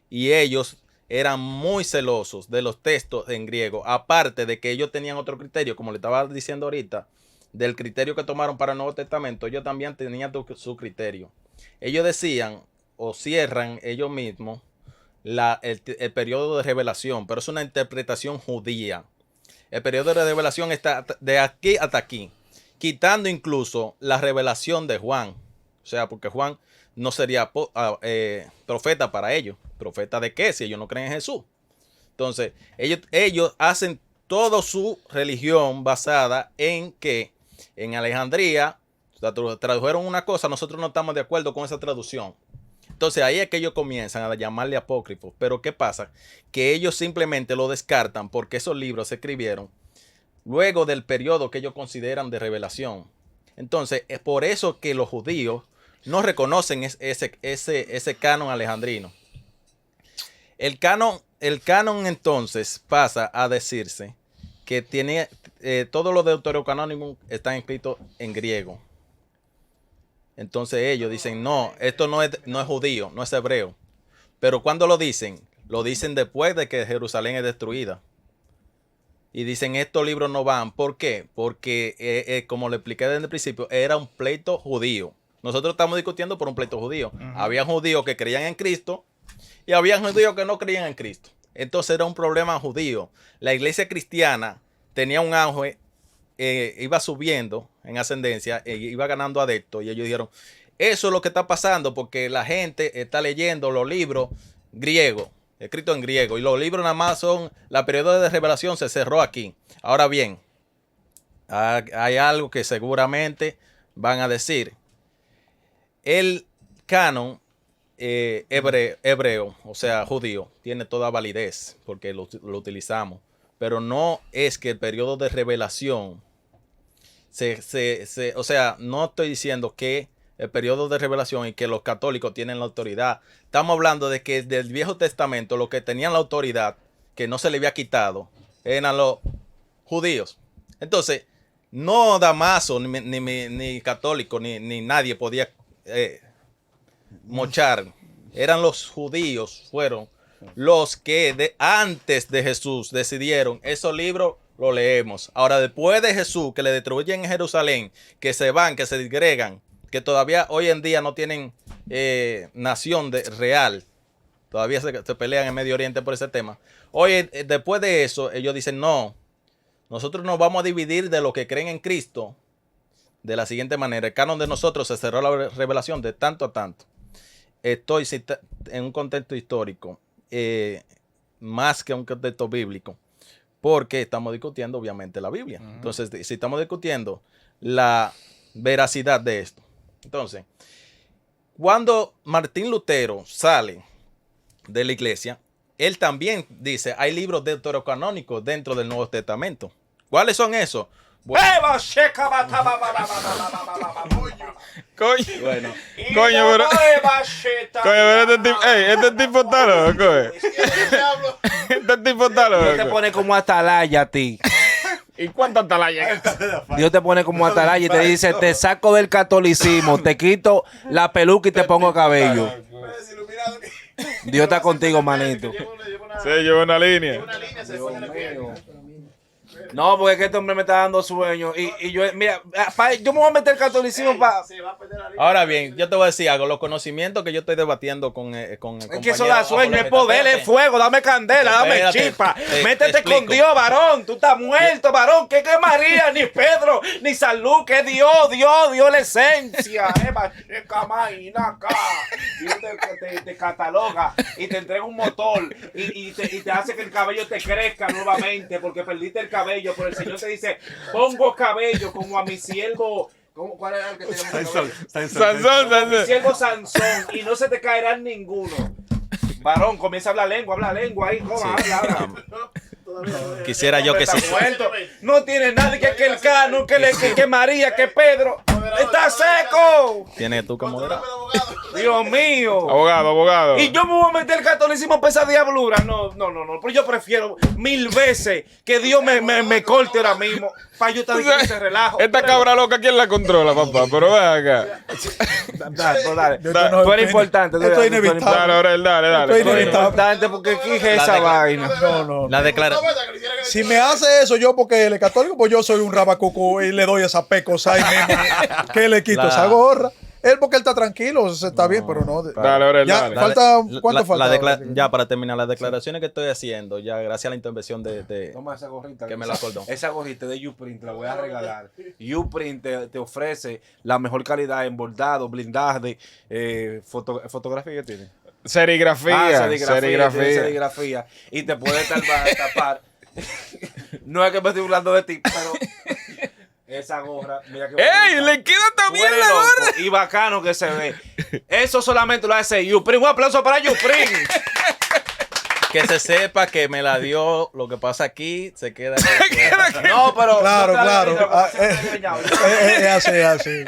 y ellos eran muy celosos de los textos en griego, aparte de que ellos tenían otro criterio, como le estaba diciendo ahorita, del criterio que tomaron para el Nuevo Testamento. Ellos también tenían su criterio. Ellos decían o cierran ellos mismos el periodo de revelación, pero es una interpretación judía. El periodo de revelación está de aquí hasta aquí, quitando incluso la revelación de Juan. O sea, porque Juan no sería profeta para ellos. ¿Profeta de qué? Si ellos no creen en Jesús. Entonces, ellos hacen toda su religión basada en que en Alejandría tradujeron una cosa, nosotros no estamos de acuerdo con esa traducción. Entonces ahí es que ellos comienzan a llamarle apócrifos. Pero ¿qué pasa? Que ellos simplemente lo descartan porque esos libros se escribieron luego del periodo que ellos consideran de revelación. Entonces es por eso que los judíos no reconocen ese canon alejandrino. El canon entonces pasa a decirse que tiene todos los deuterocanónicos están escritos en griego. Entonces ellos dicen, no, esto no es judío, no es hebreo. Pero cuando lo dicen después de que Jerusalén es destruida. Y dicen, estos libros no van. ¿Por qué? Porque, como le expliqué desde el principio, era un pleito judío. Nosotros estamos discutiendo por un pleito judío. Había judíos que creían en Cristo y había judíos que no creían en Cristo. Entonces era un problema judío. La iglesia cristiana tenía un auge, iba subiendo en ascendencia, iba ganando adeptos, y ellos dijeron, eso es lo que está pasando porque la gente está leyendo los libros griegos, escritos en griego, y los libros nada más son, la periodo de revelación se cerró aquí. Ahora bien, hay algo que seguramente van a decir. El canon hebreo, o sea, judío, tiene toda validez porque lo utilizamos, pero no es que el periodo de revelación o sea, no estoy diciendo que el periodo de revelación y que los católicos tienen la autoridad. Estamos hablando de que del Viejo Testamento los que tenían la autoridad que no se le había quitado, eran los judíos. Entonces, no Damaso, ni católico, ni nadie podía mochar. Eran los judíos, fueron los que antes de Jesús decidieron, esos libros los leemos. Ahora, después de Jesús, que le destruyen en Jerusalén, que se van, que se disgregan, que todavía hoy en día no tienen nación real, todavía se pelean en Medio Oriente por ese tema. Hoy, después de eso, ellos dicen, no, nosotros nos vamos a dividir de lo que creen en Cristo de la siguiente manera. El canon de nosotros se cerró la revelación de tanto a tanto. Estoy en un contexto histórico, más que un contexto bíblico, porque estamos discutiendo obviamente la Biblia. Entonces, si estamos discutiendo la veracidad de esto. Entonces, cuando Martín Lutero sale de la iglesia, él también dice, hay libros deuterocanónicos dentro del Nuevo Testamento. ¿Cuáles son esos? Bueno, Coño. bueno, Coño, pero. Coño, pero este tipo está loco, Este tipo está Dios te loco. pone como atalaya a ti. ¿Y cuánto atalaya? Dios te pone como atalaya y te dice, te saco del catolicismo, te quito la peluca y te pongo cabello. Dios está contigo, manito. Sí, llevo una línea. No, porque es que este hombre me está dando sueño. Y yo, mira, yo me voy a meter el catolicismo para... ahora bien, yo te voy a decir algo. Los conocimientos que yo estoy debatiendo con Es que eso da sueño, es poder, es fuego, dame candela, dame Espérate, chispa. te Métete explico. con Dios, varón. Tú estás muerto, varón. ¿Qué María, ni Pedro, ni San Luis? Que Dios la esencia. Dios te cataloga y te entrega un motor y te hace que el cabello te crezca nuevamente porque perdiste el cabello. Pero el Señor te dice, pongo cabello como a mi siervo. ¿Cuál era el que tenía mucho cabello? Sansón. Mi siervo Sansón, y no se te caerá ninguno. Varón, comienza a hablar lengua ahí, coma, habla. Quisiera yo que sí. Muerto. No tiene nadie que el Cano, que María, que Pedro. ¡Está seco! Tienes tú que moderar. Dios mío. Abogado. Y yo me voy a meter el catolicismo para esa diablura. No. Pero yo prefiero 1000 veces que Dios me corte ahora mismo. Para yo estar diciendo ese relajo. Esta cabra loca, ¿quién la controla, papá? Pero ven acá. Dale. No, Tú eres importante. esto es inevitable. Dale, Aurel, dale. Estoy Tú eres inevitable. importante porque aquí es esa vaina. No. La declaración. Si me hace eso yo porque él es católico, pues yo soy un rabacuco y le doy esa pecosa ahí mismo. Que le quito esa gorra. Él porque él está tranquilo, está bien, pero no. Dale, Aurel, Ya, dale. falta, ¿cuánto falta? Ya para terminar, las declaraciones que estoy haciendo, ya gracias a la intervención de Toma esa gorrita. que me la acordó. Esa gorrita de Uprint te la voy a regalar. Uprint te ofrece la mejor calidad en bordado, blindaje, fotografía que tiene. Serigrafía. Tiene serigrafía. Y te puede tapar. No es que me estoy burlando de ti, pero esa gorra, mira que ¡Ey! ¡Le queda también huele la loco gorra! y bacano que se ve. Eso solamente lo hace Uprint. Un aplauso para Uprint. Que se sepa que me la dio. Lo que pasa aquí se queda. No, pero Claro, yo te la claro. doy, Ah, porque siempre he engañado. Es así.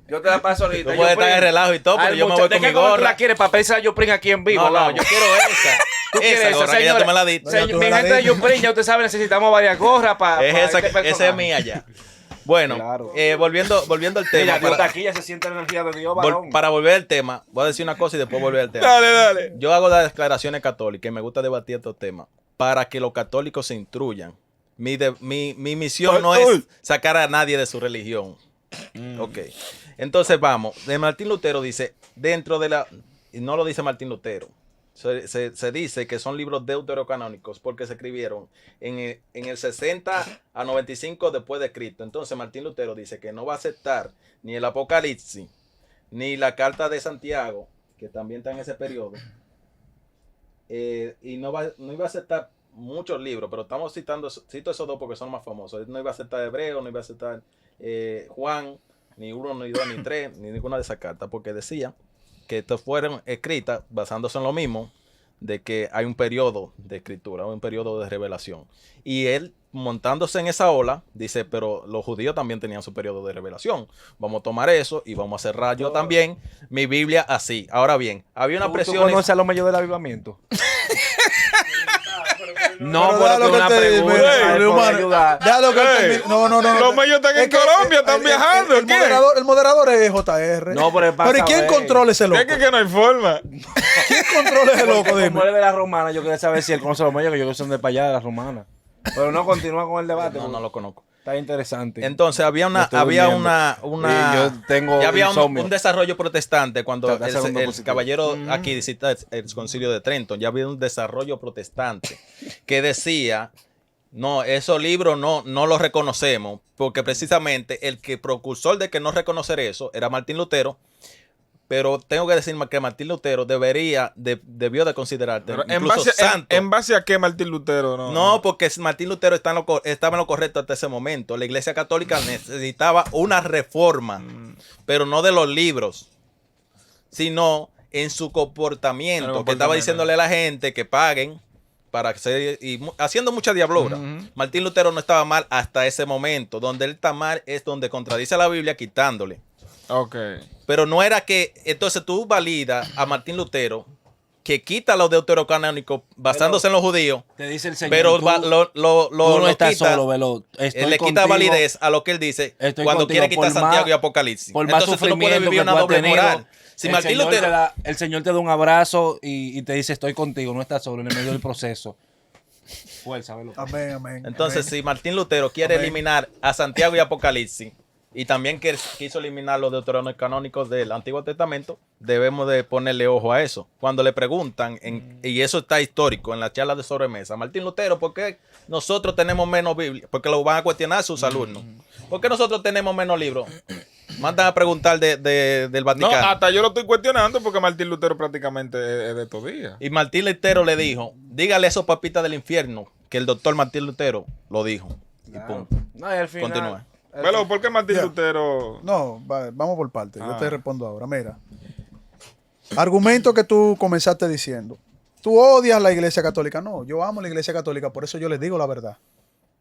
Yo te la paso ahorita. Tú puedes estar en relajo y todo, pero yo me voy con mi ¿De qué color tú gorra. la quieres para pensar yo Uprint aquí en vivo? No, Vamos. yo quiero esa. quieres Esa esa, gorra que ya tú me la diste. Ya tú Mi me la gente de diste. Uprint, ya usted sabe, necesitamos varias gorras para Esa es mía ya. Bueno, Claro. volviendo al Mira, tema. Dios está aquí, ya se siente la energía de Dios, varón. Para volver al tema, voy a decir una cosa y después volver al tema. Dale. Yo hago las declaraciones católicas y me gusta debatir estos temas para que los católicos se instruyan. Mi misión no es sacar a nadie de su religión. Ok. Entonces vamos. De Martín Lutero dice, dentro de la... Y no lo dice Martín Lutero. Se dice que son libros deuterocanónicos porque se escribieron en el 60 a 95 después de Cristo. Entonces Martín Lutero dice que no va a aceptar ni el Apocalipsis ni la Carta de Santiago, que también está en ese periodo. Y no iba a aceptar muchos libros, pero cito esos dos porque son más famosos. No iba a aceptar Hebreo, no iba a aceptar Juan, ni 1, ni 2, ni 3, ni ninguna de esas cartas, porque decía que estas fueron escritas basándose en lo mismo, de que hay un periodo de escritura, un periodo de revelación. Y él, montándose en esa ola, dice, pero los judíos también tenían su periodo de revelación. Vamos a tomar eso y vamos a cerrar yo también mi Biblia así. Ahora bien, había una ¿Tú presión... conoces a los mayores del avivamiento? No, Pero pero déjalo que que una te- pregunta. mira, él puede hermano, ayudar. déjalo que él Ey, termine. No. los medios están en Es que Colombia, están viajando, El ¿quién? moderador es JR. No, pero es para ¿y quién saber. controla ese loco? Es que no hay forma. ¿Quién controla ese loco? Como Dime. él es de la romana, yo quería saber si él conoce a los medios, que yo que son de para allá de la romana. Pero no, continúa con el debate. No, porque no lo conozco. Está interesante. Entonces había Me estoy durmiendo. Y yo tengo ya había insomnio. un desarrollo protestante cuando Trata de hacer un el positivo. caballero aquí visita el concilio de Trenton. Ya había un desarrollo protestante que decía, no, esos libros no los reconocemos, porque precisamente el que procursor de que no reconocer eso era Martín Lutero. Pero tengo que decir que Martín Lutero debió de considerarse Pero incluso santo. ¿En base a qué Martín Lutero? No, porque Martín Lutero estaba en lo correcto hasta ese momento. La Iglesia Católica necesitaba una reforma, pero no de los libros, sino en su comportamiento, que estaba diciéndole a la gente que paguen para hacer, haciendo mucha diablura. Martín Lutero no estaba mal hasta ese momento. Donde él está mal es donde contradice a la Biblia quitándole. Ok. Pero no era que, entonces tú validas a Martín Lutero, que quita los deuterocanónicos basándose en los judíos, Te dice el Señor. pero tú, lo tú no lo estás quita, solo, Velo. él le quita validez a lo que él dice Estoy cuando contigo, quiere quitar por Santiago más- y Apocalipsis. Por más Entonces tú no puedes sufrimiento vivir que una tú has doble tenido, moral. Si Martín Lutero... el Señor te da un abrazo y te dice, estoy contigo, no estás solo en el medio del proceso. Fuerza, Velo. Amén. Entonces, amén. si Martín Lutero quiere eliminar a Santiago y Apocalipsis, y también quiso eliminar los deuterocanónicos canónicos del Antiguo Testamento, debemos de ponerle ojo a eso. Cuando le preguntan, y eso está histórico en la charla de sobremesa, Martín Lutero, ¿por qué nosotros tenemos menos Biblia? Porque lo van a cuestionar sus alumnos. ¿Por qué nosotros tenemos menos libros? Mandan a preguntar del No, Vaticano. hasta yo lo estoy cuestionando porque Martín Lutero prácticamente es de estos días. Y Martín Lutero le dijo, dígale a esos papitas del infierno que el doctor Martín Lutero lo dijo. Y punto. No, y al final, Continúa. Velo, ¿por qué Martín Ya. Lutero? No, vamos por parte. Yo Ah. te respondo ahora. Mira. Argumento que tú comenzaste diciendo. Tú odias la Iglesia Católica. No, yo amo la Iglesia Católica, por eso yo les digo la verdad.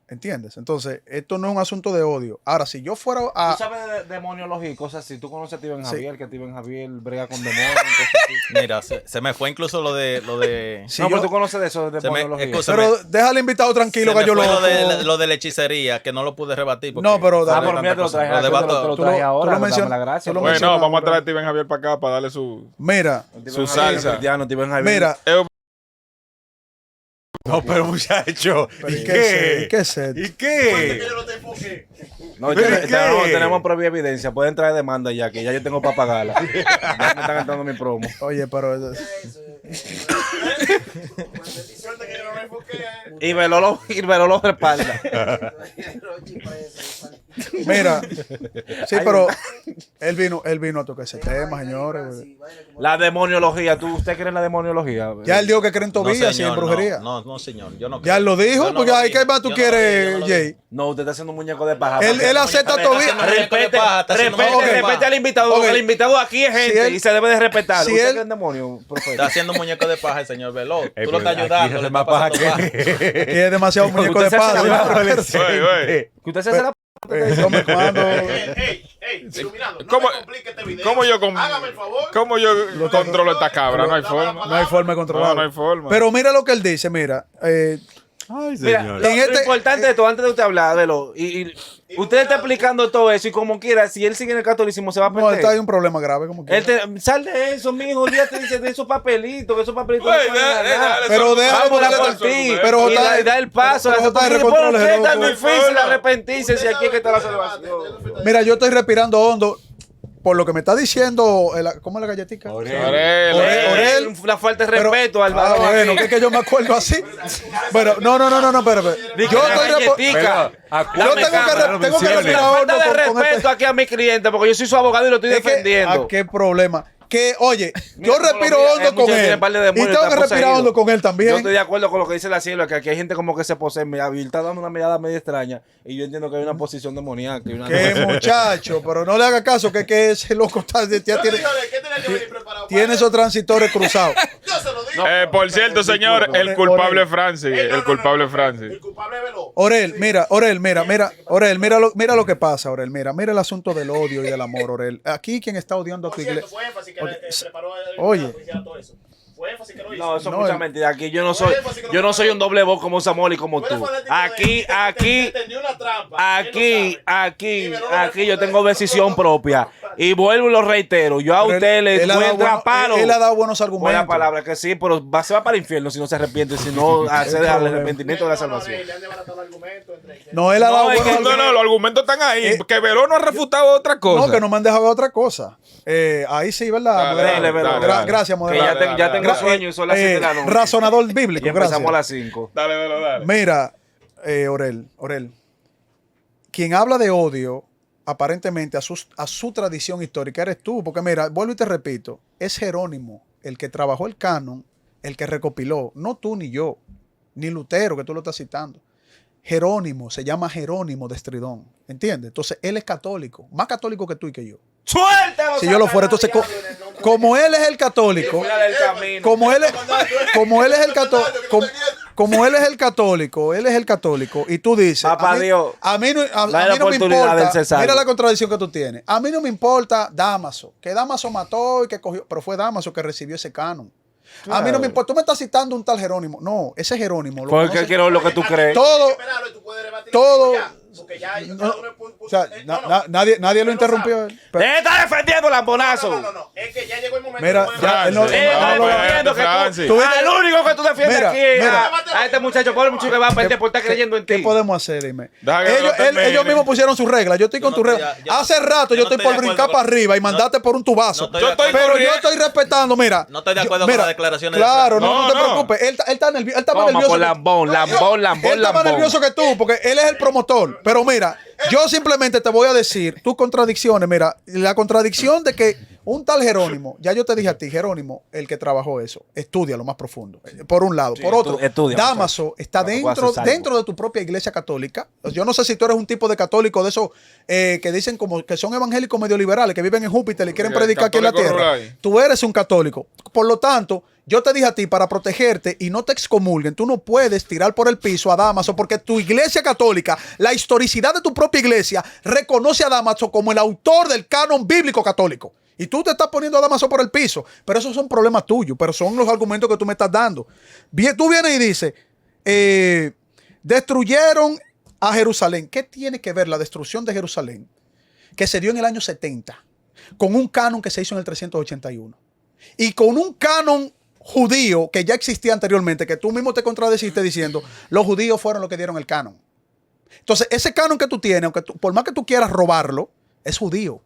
¿Entiendes? Entonces, esto no es un asunto de odio. Ahora, si yo fuera a... ¿Tú sabes de demoniología y cosas así? ¿Tú conoces a Steven Sí. Javier? Que Steven Javier brega con demonios y cosas así. Mira, se me fue incluso lo de Si No, pero yo- tú conoces de eso, de Se me- demoniología. excusa, Pero déjale invitado tranquilo se me que yo fue lo... lo de la hechecería, que no lo pude rebatir. porque No, pero sale dame- por tanta mí te lo cosa. traje, Lo te lo debato. traje Tú lo ahora, dame mencionas- la gracia. tú lo pues. Bueno, mencionas vamos a ahora. traer a Steven Javier para acá para darle su Mira, Steven su Javier, salsa. cristiano, Steven Javier. mira. No, pero muchacho. Pero ¿Y qué? ¿Qué es esto? ¿Y qué? Yo no te enfoqué. No, ¿Pero ya- qué? ya tenemos propia evidencia. Pueden traer demanda ya, que ya yo tengo para pagarla. Ya me están entrando mi promo. Oye, pero... Suerte que yo no me enfoqué. Y Velo lo respalda. Mira, sí, pero él vino a tocar ese tema, señores. La demoniología. ¿Usted cree en la demoniología? Ya él dijo que creen en No, Tobías y en señor, brujería. no, señor. Yo no Ya él lo dijo, Yo no porque lo ahí dije. qué más tú Yo no lo quieres, dije, yo no lo Jay. dije. No, usted está haciendo un muñeco de paja. Él acepta Está Tobías. haciendo muñeco de paja, está haciendo muñeco de paja. Respete al invitado, Ok. porque el invitado aquí es gente él- y se debe de respetar. si ¿Usted él- cree en demonio, profeta? Está haciendo muñeco de paja el señor Veló. Tú pero lo estás aquí ayudando. hace le más está paja pasando paja. Que es demasiado muñeco de Usted se hace paz. la- Oye. Que usted se hace la... Yo me cuando... Ey, iluminado. No ¿Cómo- me complique este video. ¿Cómo yo Hágame el favor. ¿Cómo yo controlo esta cabra? No hay forma. No hay forma de controlarlo. No hay forma. Pero mira lo que él dice, mira. Ay, Mira, señor. lo En este- importante de todo, antes de usted hablar, Velo, y usted está explicando todo eso y como quiera, si él sigue en el catolicismo se va a No, perder. está ahí un problema grave, como que. Sal de eso, mijo, olvídate de esos papelitos, que esos papelitos Güey, no pueden dale, nada. dale, Pero eso- déjalo Vamos a porque por está- ti, pero y JR, da el paso. pero porque JR, ¿por contrólese, qué es tan loco. difícil arrepentirse si aquí es que está la salvación? Mira, yo estoy respirando hondo por lo que me está diciendo. ¿Cómo es la galletica? Orel. La falta de Pero- respeto al Ah, varón. bueno, aquí. que es que yo me acuerdo así. Bueno, no, espérate. Di que Yo la estoy galletica. yo tengo que respirar hondo Falta de con respeto este. aquí a mi cliente porque yo soy su abogado y lo estoy Es que, defendiendo. ¿qué problema? Que, oye, Mira yo cómo lo respiro mira, hondo con muchos él. tienen par de Y demonios, tengo que están respirar poseídos. hondo con él Yo también. estoy de acuerdo con lo que dice la cielo, que aquí hay gente como que se posee, y él está dando una mirada medio extraña y yo entiendo que hay una posición demoníaca. Y una Qué muchacho, pero no le haga caso, que ese loco está, ya tiene, ¿Qué tenía que venir preparado? tiene esos transitores cruzados. Yo se lo digo. Por cierto, señor, el culpable es Francis. Ey, no, El culpable es El Francis. culpable es Veló. Orel, mira, mira lo que pasa, Orel, mira el asunto del odio y del amor, Orel. Aquí quien está odiando a Por tu cierto, iglesia. fue énfasis que Ok, preparó el oye. invitado que hiciera todo eso. Fue énfasis que lo hizo. No, eso es No, mucha el- mentira. Aquí yo no soy un doble voz como Samuel y como tú. Aquí yo tengo decisión propia. Y vuelvo y lo reitero. Yo a Pero usted le él ha voy a dado entrar bueno- palo. él ha dado buenos Buena argumentos. palabra que sí, pero se va para el infierno si no se arrepiente, si no accede al arrepentimiento de la salvación. No, él ha dado No, es buenos que No, argumentos. los argumentos están ahí. Que Verón no ha refutado otra cosa. No, que no me han dejado ver otra cosa. Ahí sí, ¿verdad? Dale, Moderador? dale, dale, dale. Gracias, Que moderador. ya tengo dale. sueño y son las 7 de la noche. Razonador bíblico, Y empezamos gracias. a las 5. Dale, dale. Mira, Orel, quien habla de odio aparentemente a su tradición histórica eres tú, porque mira, vuelvo y te repito, es Jerónimo el que trabajó el canon, el que recopiló, no tú ni yo, ni Lutero que tú lo estás citando. Jerónimo, se llama Jerónimo de Estridón, ¿entiendes? Entonces él es católico, más católico que tú y que yo. ¡Suéltalo! Si yo lo fuera, entonces como él es el católico, Fuera del camino. como él es el católico, él es el católico, y tú dices, Papá Dios, a mí no dale me la oportunidad del importa, César. mira la contradicción que tú tienes, a mí no me importa Dámaso, que Dámaso mató y que cogió, pero fue Dámaso que recibió ese canon. A mí no me importa, tú me estás citando un tal Jerónimo, no, ese Jerónimo, lo Porque conoce quiero lo que tú crees. todo, todo, No, o sea, nadie lo interrumpió. Pero- ¡Te está defendiendo, lambonazo! No. Es que ya llegó el momento. Mira, de ya, él no- Él está no, no, defendiendo que Francis. tú al único que tú defiendes Mira, aquí mira. a este muchacho, pobre muchacho que va a perder por estar creyendo en ¿Qué ti. podemos hacer? Dime. Deja que lo termine. Ellos mismos pusieron sus reglas. Yo estoy Yo con no tus estoy reglas. ya- Hace rato yo no estoy estoy por de brincar acuerdo para con- arriba y no- mandarte por un tubazo. no estoy de acuerdo. Pero yo corriendo. estoy respetando, mira. No estoy de acuerdo con las declaraciones de Claro, Frank. no No, te no. preocupes. Él está nervioso. Él está más Toma nervioso. por que- lambón. Él está más nervioso que tú, porque él es el promotor. Pero mira, yo simplemente te voy a decir tus contradicciones. Mira, la contradicción de que un tal Jerónimo, ya yo te dije a ti, Jerónimo, el que trabajó eso, estudia lo más profundo. Por un lado. Por otro, estudia, Dámaso está Para que puedas ser salvo. dentro de tu propia iglesia católica. Yo no sé si tú eres un tipo de católico de esos que dicen como que son evangélicos medio liberales, que viven en Júpiter y quieren Sí, predicar aquí en la católico tierra. rural. Tú eres un católico. Por lo tanto, yo te dije a ti, para protegerte y no te excomulguen, tú no puedes tirar por el piso a Dámaso porque tu iglesia católica, la historicidad de tu propia iglesia, reconoce a Dámaso como el autor del canon bíblico católico. Y tú te estás poniendo a Dámaso por el piso. Pero esos son problemas tuyos, pero son los argumentos que tú me estás dando. Tú vienes y dices, destruyeron a Jerusalén. ¿Qué tiene que ver la destrucción de Jerusalén, que se dio en el año 70, con un canon que se hizo en el 381? Y con un canon judío que ya existía anteriormente, que tú mismo te contradeciste diciendo, los judíos fueron los que dieron el canon. Entonces, ese canon que tú tienes, aunque por más que tú quieras robarlo, es judío.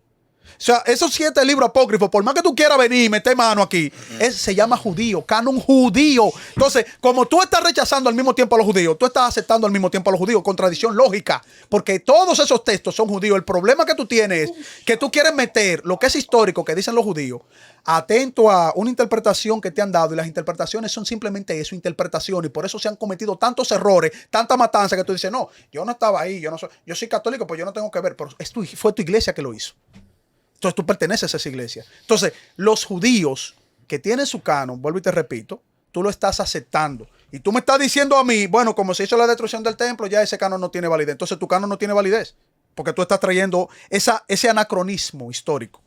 O sea, esos 7 libros apócrifos, por más que tú quieras venir y meter mano aquí, se llama judío, canon judío. Entonces, como tú estás rechazando al mismo tiempo a los judíos, tú estás aceptando al mismo tiempo a los judíos, contradicción lógica, porque todos esos textos son judíos. El problema que tú tienes es que tú quieres meter lo que es histórico, que dicen los judíos, atento a una interpretación que te han dado, y las interpretaciones son simplemente eso, interpretación, y por eso se han cometido tantos errores, tanta matanza, que tú dices, no, yo no estaba ahí, yo soy católico, pues yo no tengo que ver, pero fue tu iglesia que lo hizo. Entonces tú perteneces a esa iglesia. Entonces, los judíos que tienen su canon, vuelvo y te repito, tú lo estás aceptando. Y tú me estás diciendo a mí, bueno, como se hizo la destrucción del templo, ya ese canon no tiene validez. Entonces tu canon no tiene validez, porque tú estás trayendo ese anacronismo histórico.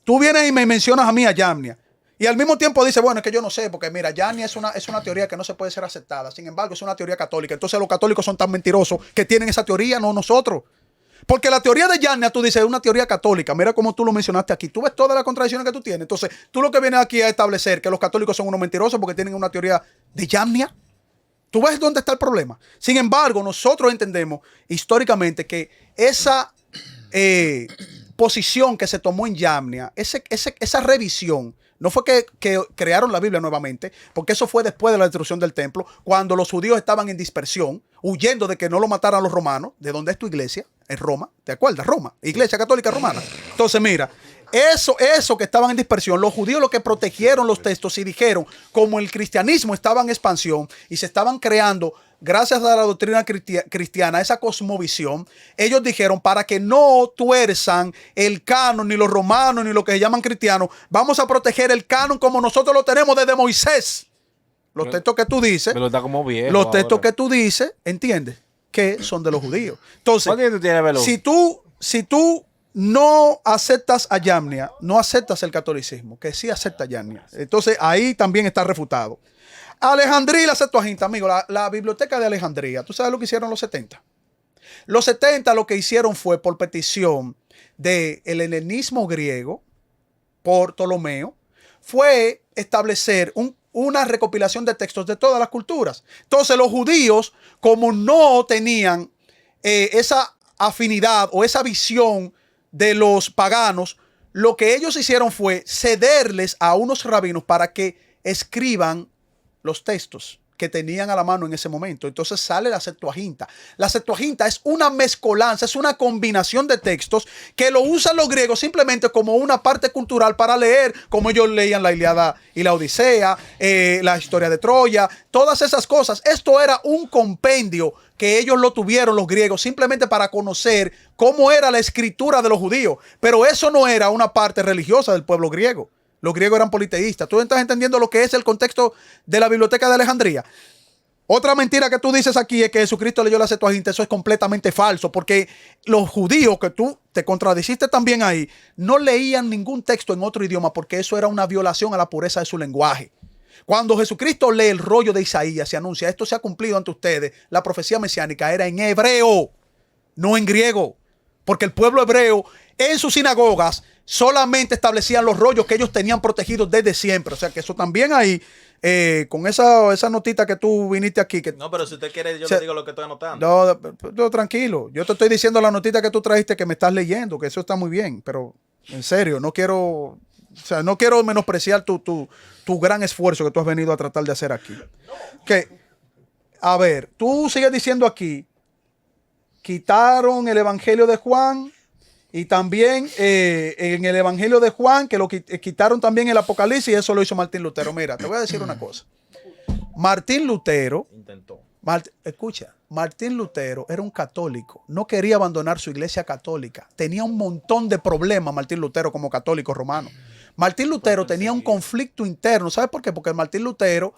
Tú vienes y me mencionas a mí a Yamnia. Y al mismo tiempo dice, bueno, es que yo no sé, porque mira, Yamnia es una teoría que no se puede ser aceptada. Sin embargo, es una teoría católica. Entonces los católicos son tan mentirosos que tienen esa teoría, no nosotros. Porque la teoría de Yamnia, tú dices, es una teoría católica. Mira cómo tú lo mencionaste aquí. Tú ves todas las contradicciones que tú tienes. Entonces, tú lo que vienes aquí a establecer que los católicos son unos mentirosos porque tienen una teoría de Yamnia. ¿Tú ves dónde está el problema? Sin embargo, nosotros entendemos históricamente que esa posición que se tomó en Yamnia, esa revisión, no fue que crearon la Biblia nuevamente, porque eso fue después de la destrucción del templo, cuando los judíos estaban en dispersión, huyendo de que no lo mataran los romanos, de donde es tu iglesia, en Roma, ¿te acuerdas? Roma, Iglesia Católica Romana. Entonces, mira, eso que estaban en dispersión, los judíos lo que protegieron los textos y dijeron, como el cristianismo estaba en expansión y se estaban creando, gracias a la doctrina cristiana, esa cosmovisión, ellos dijeron, para que no tuerzan el canon, ni los romanos, ni lo que se llaman cristianos, vamos a proteger el canon como nosotros lo tenemos desde Moisés. Los textos que tú dices, Me lo está como viejo los textos ahora. que tú dices, ¿entiendes? Que son de los judíos. Entonces, ¿Cuánto tiempo tú tienes, Velo? si tú no aceptas a Yamnia, no aceptas el catolicismo, que sí acepta Yamnia. Entonces ahí también está refutado. Alejandría y la Septuaginta, amigo, la biblioteca de Alejandría, ¿tú sabes lo que hicieron los 70? Los 70 lo que hicieron fue por petición del helenismo griego, por Ptolomeo, fue establecer una recopilación de textos de todas las culturas. Entonces los judíos, como no tenían esa afinidad o esa visión de los paganos, lo que ellos hicieron fue cederles a unos rabinos para que escriban los textos que tenían a la mano en ese momento. Entonces sale la Septuaginta. La Septuaginta es una mezcolanza, es una combinación de textos que lo usan los griegos simplemente como una parte cultural para leer, como ellos leían la Ilíada y la Odisea, la historia de Troya, todas esas cosas. Esto era un compendio que ellos lo tuvieron los griegos simplemente para conocer cómo era la escritura de los judíos. Pero eso no era una parte religiosa del pueblo griego. Los griegos eran politeístas. ¿Tú estás entendiendo lo que es el contexto de la biblioteca de Alejandría? Otra mentira que tú dices aquí es que Jesucristo leyó la Septuaginta. Eso es completamente falso, porque los judíos, que tú te contradiciste también ahí, no leían ningún texto en otro idioma porque eso era una violación a la pureza de su lenguaje. Cuando Jesucristo lee el rollo de Isaías y anuncia, esto se ha cumplido ante ustedes, la profecía mesiánica era en hebreo, no en griego, porque el pueblo hebreo en sus sinagogas solamente establecían los rollos que ellos tenían protegidos desde siempre. O sea que eso también ahí, con esa notita que tú viniste aquí. Que, no, pero si usted quiere, yo le digo lo que estoy anotando. No, tranquilo. Yo te estoy diciendo la notita que tú trajiste que me estás leyendo, que eso está muy bien. Pero en serio, no quiero menospreciar tu gran esfuerzo que tú has venido a tratar de hacer aquí. Que, a ver, tú sigues diciendo aquí, quitaron el Evangelio de Juan. Y también en el Evangelio de Juan, que lo quitaron también el Apocalipsis, y eso lo hizo Martín Lutero. Mira, te voy a decir una cosa. Martín Lutero, Martín Lutero era un católico. No quería abandonar su iglesia católica. Tenía un montón de problemas Martín Lutero como católico romano. Martín Lutero tenía un conflicto interno. ¿Sabes por qué? Porque Martín Lutero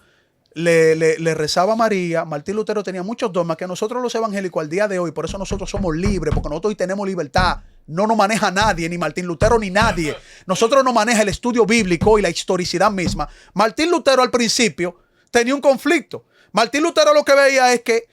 le rezaba a María. Martín Lutero tenía muchos dogmas que nosotros los evangélicos al día de hoy, por eso nosotros somos libres, porque nosotros hoy tenemos libertad. No nos maneja nadie, ni Martín Lutero ni nadie. Nosotros nos maneja el estudio bíblico y la historicidad misma. Martín Lutero al principio tenía un conflicto. Martín Lutero lo que veía es que,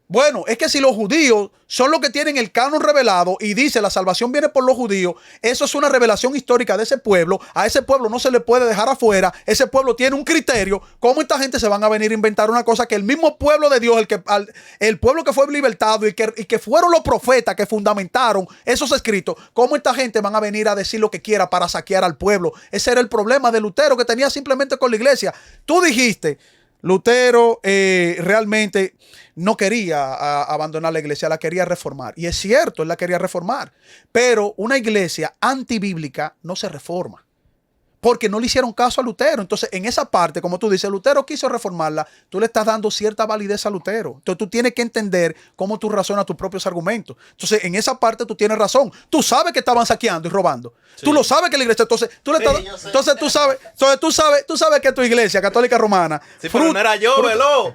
bueno, es que si los judíos son los que tienen el canon revelado y dice la salvación viene por los judíos, eso es una revelación histórica de ese pueblo. A ese pueblo no se le puede dejar afuera. Ese pueblo tiene un criterio. ¿Cómo esta gente se van a venir a inventar una cosa que el mismo pueblo de Dios, el pueblo que fue libertado y que fueron los profetas que fundamentaron esos escritos, cómo esta gente van a venir a decir lo que quiera para saquear al pueblo? Ese era el problema de Lutero que tenía simplemente con la iglesia. Tú dijiste, Lutero realmente no quería abandonar la iglesia, la quería reformar. Y es cierto, él la quería reformar. Pero una iglesia antibíblica no se reforma, porque no le hicieron caso a Lutero. Entonces, en esa parte, como tú dices, Lutero quiso reformarla, tú le estás dando cierta validez a Lutero. Entonces, tú tienes que entender cómo tú razonas tus propios argumentos. Entonces, en esa parte tú tienes razón. Tú sabes que estaban saqueando y robando. Sí. Tú lo sabes que la iglesia, entonces tú sabes que tu iglesia católica romana. Sí, pero no era yo, veló.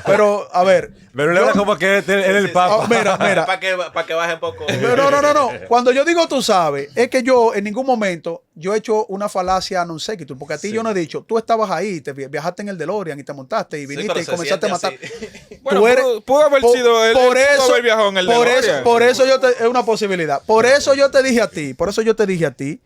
Pero, a ver. Pero él era como que era el papa. Mira. Para que baje un poco. No. Cuando yo digo tú sabes, es que yo en ningún momento yo he hecho una falacia non sequitur, porque a ti yo no he dicho, tú estabas ahí, te viajaste en el DeLorean y te montaste y viniste y comenzaste a matar. Bueno, pudo haber sido él. Por eso, pudo haber viajado en el DeLorean. Por eso es una posibilidad. Por eso yo te dije a ti,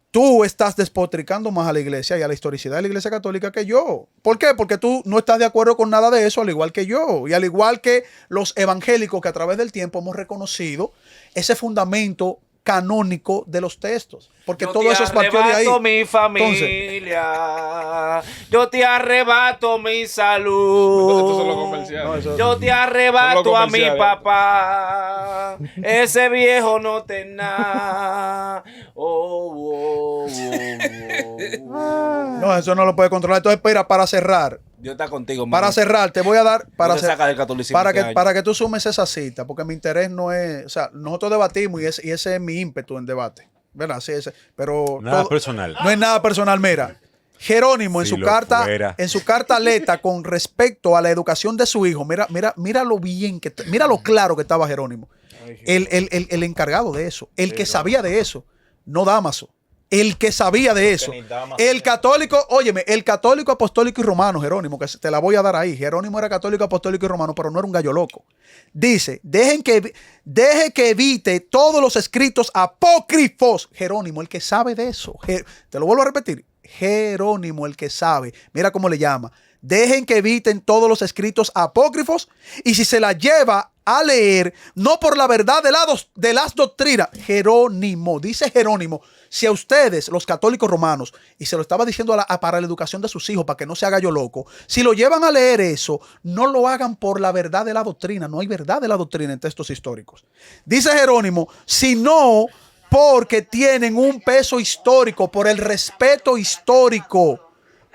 tú estás despotricando más a la iglesia y a la historicidad de la iglesia católica que yo. ¿Por qué? Porque tú no estás de acuerdo con nada de eso, al igual que yo. Y al igual que los evangélicos que a través del tiempo hemos reconocido ese fundamento canónico de los textos. Porque todo eso es partió de ahí. Yo te arrebato mi familia. Yo te arrebato mi salud. Estos son los comerciales. Yo te arrebato a mi papá. Ese viejo no te nada. No, eso no lo puede controlar. Entonces, espera, para cerrar. Dios está contigo, para cerrar, te voy a dar para que tú sumes esa cita, porque mi interés no es, o sea, nosotros debatimos y ese es mi ímpetu en debate, ¿verdad? Sí, pero nada personal. No es nada personal, mira. Jerónimo en su carta aleta con respecto a la educación de su hijo, mira lo bien mira lo claro que estaba Jerónimo. el encargado de eso, el que sabía de eso, no Dámaso. El que sabía de eso. El católico, óyeme, el católico apostólico y romano, Jerónimo, que te la voy a dar ahí. Jerónimo era católico apostólico y romano, pero no era un gallo loco. Dice, deje que evite todos los escritos apócrifos. Jerónimo, el que sabe de eso. Te lo vuelvo a repetir. Jerónimo, el que sabe. Mira cómo le llama. Dejen que eviten todos los escritos apócrifos y si se la lleva a leer, no por la verdad de las doctrinas. Jerónimo, dice Jerónimo, si a ustedes, los católicos romanos, y se lo estaba diciendo para la educación de sus hijos, para que no se haga yo loco, si lo llevan a leer eso, no lo hagan por la verdad de la doctrina. No hay verdad de la doctrina en textos históricos. Dice Jerónimo, sino porque tienen un peso histórico, por el respeto histórico,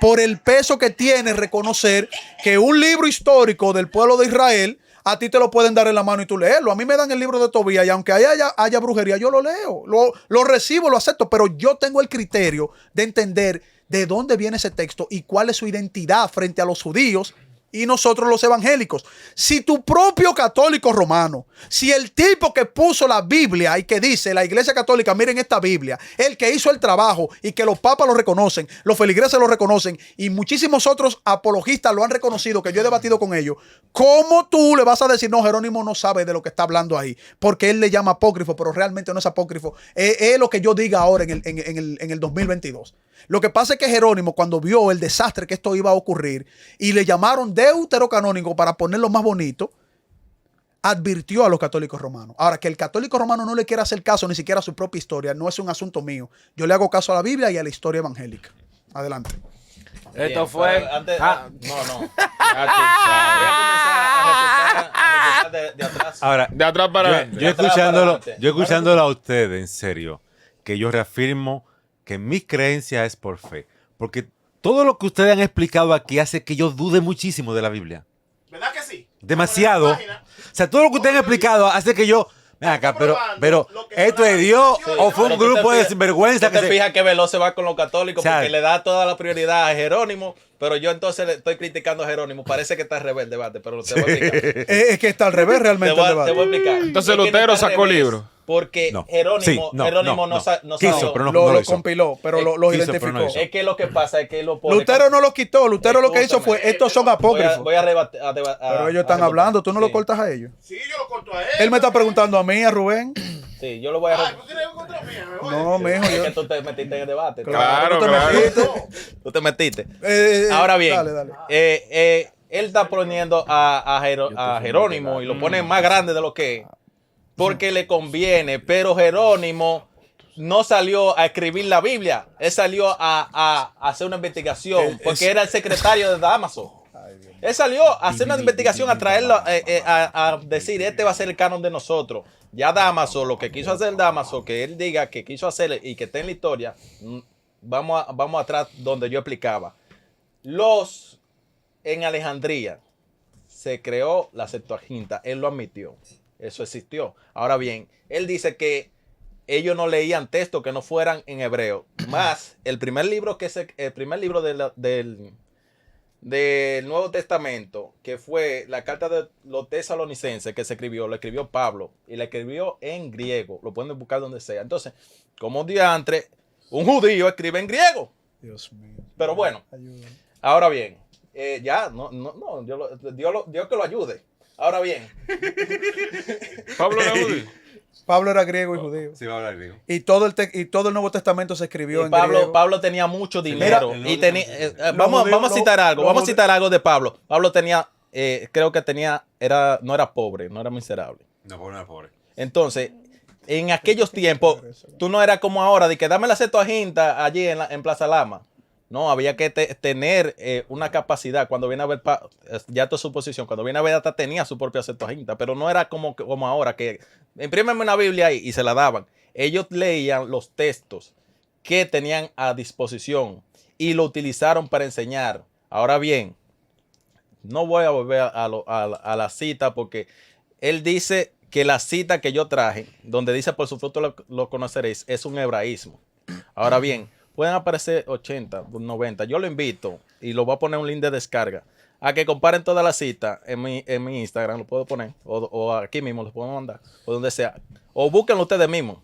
por el peso que tiene reconocer que un libro histórico del pueblo de Israel, a ti te lo pueden dar en la mano y tú leerlo. A mí me dan el libro de Tobías y aunque haya brujería, yo lo leo, lo recibo, lo acepto, pero yo tengo el criterio de entender de dónde viene ese texto y cuál es su identidad frente a los judíos y nosotros los evangélicos. Si tu propio católico romano, si el tipo que puso la Biblia y que dice la Iglesia Católica, miren esta Biblia, el que hizo el trabajo y que los papas lo reconocen, los feligreses lo reconocen y muchísimos otros apologistas lo han reconocido, que yo he debatido con ellos, ¿cómo tú le vas a decir, no, Jerónimo no sabe de lo que está hablando ahí? Porque él le llama apócrifo, pero realmente no es apócrifo. Es lo que yo diga ahora en el 2022. Lo que pasa es que Jerónimo, cuando vio el desastre que esto iba a ocurrir y le llamaron deuterocanónico para ponerlo más bonito, advirtió a los católicos romanos. Ahora, que el católico romano no le quiera hacer caso ni siquiera a su propia historia, no es un asunto mío. Yo le hago caso a la Biblia y a la historia evangélica. Adelante. Esto fue. Antes, no. Voy a comenzar a refutar de atrás. Ahora, De atrás para adelante. yo escuchándolo a ustedes, en serio, que yo reafirmo que mi creencia es por fe. Porque todo lo que ustedes han explicado aquí hace que yo dude muchísimo de la Biblia. ¿Verdad que sí? Demasiado. O sea, todo lo que ustedes han explicado hace que yo... Ven acá, pero ¿esto es Dios o fue un grupo de sinvergüenza? Tú te fijas que Veloz se va con los católicos, O sea, porque le da toda la prioridad a Jerónimo, pero yo entonces le estoy criticando a Jerónimo. Parece que está al revés el debate, pero te voy a explicar. Es que está al revés realmente el Te debate. voy a explicar. Entonces Es que no Lutero está al sacó revés, libro. Porque No. Jerónimo, Sí, Jerónimo no quiso, salió. pero no lo lo hizo. compiló, pero los Quiso, pero identificó. no hizo. Es que lo que pasa es que él lo pone. Lutero no lo quitó. Lutero lo que hizo Escúchame. fue, estos son apócrifos. Voy a rebatir. Pero ellos están hablando, tú no lo cortas a ellos. Sí, yo lo corto a él. Él me está preguntando a mí, a Rubén. Sí, yo lo voy a Ah, ¿tú tienes algo contra mí? Me voy. No, mijo, Es yo... que tú te metiste en el debate. Claro, tú te claro. metiste. Tú te metiste. Eh, Ahora bien, Dale. él está poniendo a Jerónimo y lo pone más grande de lo que es, porque le conviene, pero Jerónimo no salió a escribir la Biblia, él salió a hacer una investigación, porque era el secretario de Dámaso. Él salió a hacer una investigación, a traerlo, a decir, este va a ser el canon de nosotros. Ya Dámaso, lo que quiso hacer Dámaso, que él diga que quiso hacer y que esté en la historia, vamos atrás donde yo explicaba. En Alejandría se creó la Septuaginta, él lo admitió, eso existió. Ahora bien, él dice que ellos no leían textos que no fueran en hebreo. Más, el primer libro del Nuevo Testamento, que fue la carta de los tesalonicenses que lo escribió Pablo, y la escribió en griego, lo pueden buscar donde sea. Entonces, como diantre, un judío escribe en griego. Dios mío. Pero bueno, Ayúdame. ahora bien, Dios que lo ayude. Ahora bien, Pablo Gaudí. Pablo era griego y judío. Sí, va a hablar griego. Y todo el Nuevo Testamento se escribió en Pablo, griego. Pablo tenía mucho dinero. Mira, y tenía, vamos a citar algo de Pablo. Pablo tenía, creo que tenía, no era pobre, no era miserable. No, pobre, no, pobre. Entonces, en aquellos tiempos, tú no eras como ahora, de que dame la Septuaginta allí en Plaza Lama. No, había que tener una capacidad. Cuando viene a ver, ya tu suposición, cuando viene a ver, hasta tenía su propia Septuaginta, pero no era como ahora, que imprímeme una Biblia ahí y se la daban. Ellos leían los textos que tenían a disposición y lo utilizaron para enseñar. Ahora bien, no voy a volver a la cita, porque él dice que la cita que yo traje, donde dice por su fruto lo conoceréis, es un hebraísmo. Ahora bien, pueden aparecer 80, 90. Yo lo invito y lo voy a poner un link de descarga a que comparen todas las citas en mi Instagram, lo puedo poner, o aquí mismo, lo puedo mandar, o donde sea. O búsquenlo ustedes mismos.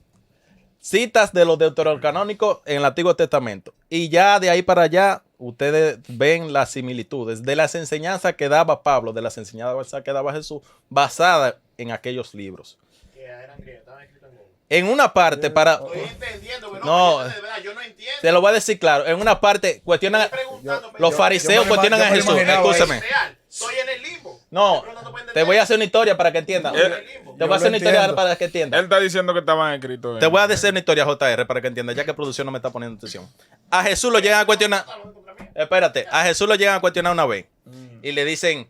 Citas de los deuterocanónicos en el Antiguo Testamento. Y ya de ahí para allá, ustedes ven las similitudes de las enseñanzas que daba Pablo, de las enseñanzas que daba Jesús, basadas en aquellos libros. Que eran griegas, estaban escritos en Google. En una parte, para... Estoy entendiendo, pero No. de verdad, yo no entiendo. Te lo voy a decir claro. En una parte, cuestionan... Estoy preguntando, Los yo- fariseos cuestionan a yo me Jesús. imaginaba Escúchame. Es real. Estoy en el limbo. No, Estoy preguntando para te entender. voy a hacer una historia para que entiendan. Estoy en el limbo. Te voy a hacer una historia entiendo. para que entiendan. Él está diciendo que estaban escritos. Te voy a decir una historia, JR, para que entiendas, ya que producción no me está poniendo atención. A Jesús lo llegan a cuestionar. Espérate, a Jesús lo llegan a cuestionar una vez. Y le dicen: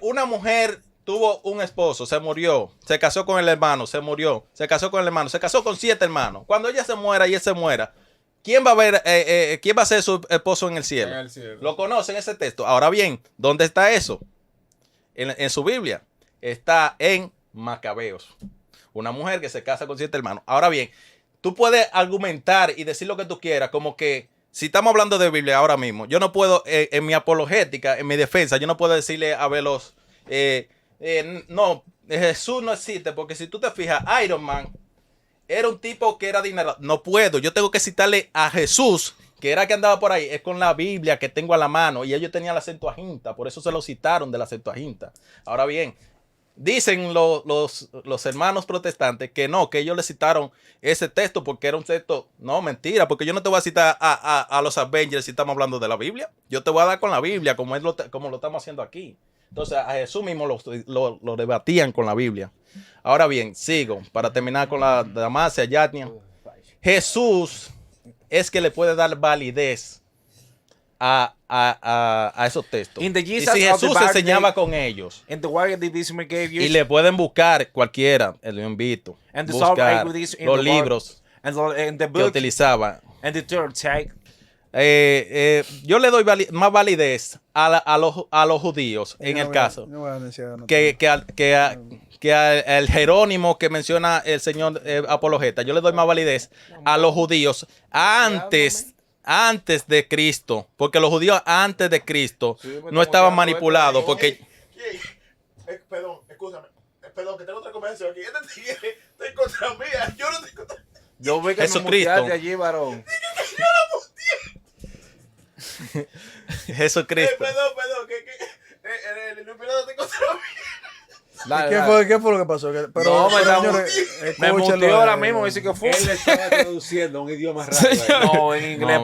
una mujer tuvo un esposo, se murió, se casó con el hermano, se murió, se casó con el hermano, se casó con 7 hermanos. Cuando ella se muera y él se muera, ¿quién va a ver, quién va a ser su esposo en el cielo? En el cielo. ¿Lo conocen ese texto? Ahora bien, ¿dónde está eso? En su Biblia. Está en Macabeos. Una mujer que se casa con 7 hermanos. Ahora bien, tú puedes argumentar y decir lo que tú quieras, como que si estamos hablando de Biblia ahora mismo, yo no puedo, en mi apologética, en mi defensa, yo no puedo decirle a Veloz, no, Jesús no existe, porque si tú te fijas, Iron Man era un tipo que era adinerado. No puedo, yo tengo que citarle a Jesús, que era que andaba por ahí, es con la Biblia que tengo a la mano, y ellos tenían la Septuaginta, por eso se lo citaron de la Septuaginta. Ahora bien, dicen los hermanos protestantes que no, que ellos le citaron ese texto porque era un texto. No, mentira, porque yo no te voy a citar a los Avengers si estamos hablando de la Biblia. Yo te voy a dar con la Biblia, como lo estamos haciendo aquí. Entonces, a Jesús mismo lo debatían con la Biblia. Ahora bien, sigo para terminar con la Damasia, Yatnia. Jesús es que le puede dar validez a esos textos. In the Y Jesus si of the Jesús Bible, enseñaba con ellos. And the word that this man gave you, Y le pueden buscar cualquiera, lo invito. and the Buscar psalm this in los the word, libros and the que book, utilizaba. and the third take. Yo le doy más validez a los judíos en el caso que al Jerónimo que menciona el señor apologeta. Yo le doy más validez a los judíos antes de Cristo, porque los judíos antes de Cristo no estaban manipulados, porque Perdón, escúchame. Perdón, que tengo otra conversación aquí. Este tigre está en contra mía. Yo no estoy en contra. Yo vi que Jesucristo. me muteaste allí, varón. Jesucristo. Perdón, que el Luis Pirata está en contra mía. Dale, ¿Qué dale. fue lo que pasó? No, me muteó ahora mismo, dice que fue. Él le estaba traduciendo un idioma raro. No, en inglés.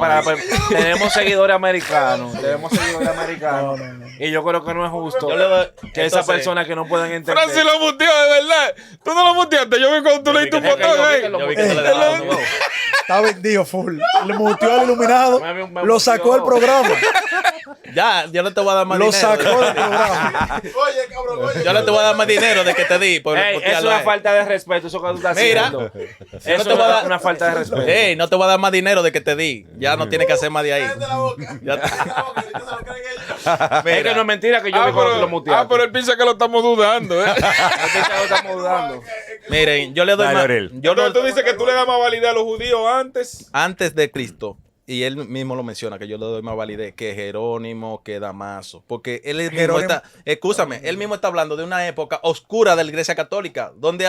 Tenemos seguidores americanos. Tenemos seguidores americanos. Y yo creo que no es justo Yo le doy- que esas entonces, personas que no pueden entender. Francis lo muteó, de verdad. Tú no lo muteaste. Yo vi cuando tú le diste un Es que botón, yo vi que güey. lo yo vi que te le daba duro. Está vendido full. Le muteó al iluminado. Me Lo sacó del muteó. programa. Ya, yo no te voy a dar más Lo dinero. sacó del programa. Oye, cabrón, oye. Yo no te voy a dar más dinero de que te di. Por Ey, es mutearlo una a él. falta de respeto eso que tú estás Mira, haciendo. no Eso te voy a es dar- una falta de respeto. Ey, no te voy a dar más dinero de que te di. Ya no tienes que hacer más de ahí. Cállate la boca. Ya Cállate la boca, ahorita se lo creen ellos. Es que no es mentira que yo vi cuando tú lo muteaste. pero él piensa que lo estamos dudando, ¿eh? Él piensa que lo estamos dudando. Miren, yo le doy Dale, más. Orel. Yo no, Entonces tú dices que tú le das más validez a los judíos antes de Cristo, y él mismo lo menciona, que yo le doy más validez que Jerónimo, que Damaso, porque él mismo Jerónimo- está, escúchame, él mismo está hablando de una época oscura de la Iglesia Católica, donde